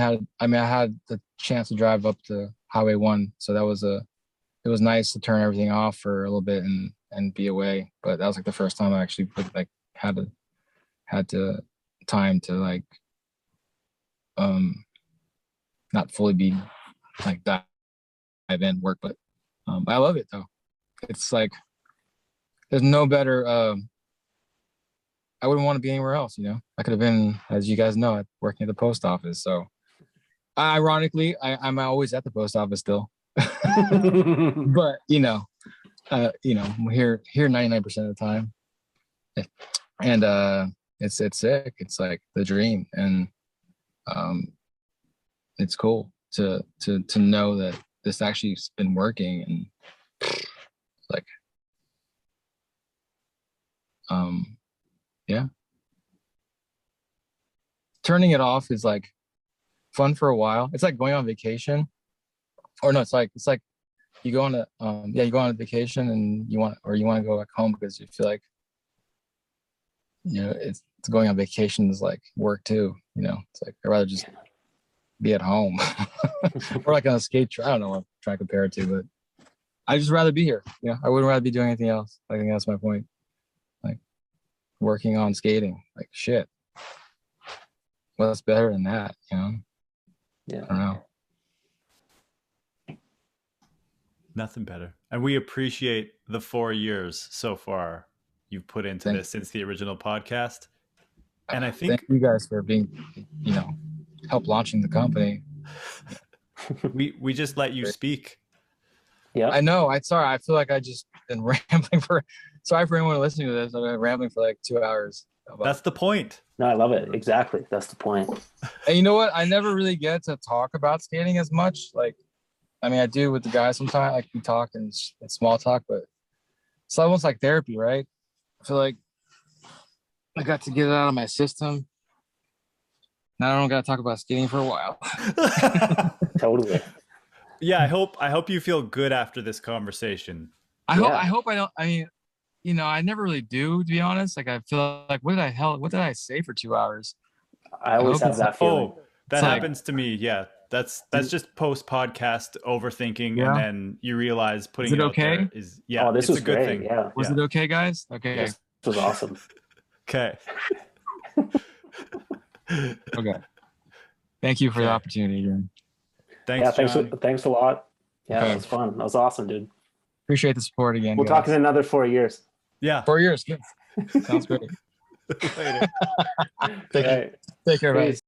the chance to drive up to Highway 1, so it was nice to turn everything off for a little bit and be away. But that was the first time I actually had time to not fully be dive in work. But I love it though. It's there's no better. I wouldn't want to be anywhere else. I could have been, as you guys know, working at the post office. So ironically, I'm always at the post office still. But I'm here 99% of the time, and it's sick. It's the dream, and it's cool to know that this actually has been working, and yeah. turning it off is like fun for a while. It's like going on vacation, or no, it's like you go on you go on a vacation and you want to go back home because you feel like, it's going on vacation is like work too. It's like I'd rather just be at home or like on a skate track. I don't know what I'm trying to compare it to, but I just rather be here. I wouldn't rather be doing anything else. I think that's my point. Like working on skating, like shit. What's better than that? Yeah. I don't know. Nothing better. And we appreciate the 4 years so far you've put into this since the original podcast. And I think thank you guys for being, help launching the company. we just let you speak. Yeah. I know. Sorry. I feel like I just been rambling sorry for anyone listening to this. I've been rambling for like 2 hours. That's the point. No, I love it. Exactly. That's the point. And you know what? I never really get to talk about skating as much. Like, I mean, I do with the guys sometimes. Like we talk and it's small talk, but it's almost like therapy, right? I feel like I got to get it out of my system. Now I don't got to talk about skating for a while. Totally. Yeah, I hope you feel good after this conversation. I hope I don't. I mean, I never really do, to be honest. Like I feel like what did I say for 2 hours? I always have that feeling. Oh, that happens to me. Yeah. That's just post podcast overthinking, and then you realize putting it out there is this was a good thing. Yeah. Was it okay, guys? Okay. This was awesome. Okay. Okay. Thank you for the opportunity, Jon. Thanks. Thanks a lot. Yeah, Okay. That was fun. That was awesome, dude. Appreciate the support again. We'll talk in another 4 years. Yeah. 4 years. Good. Sounds great. Later. Take care, guys.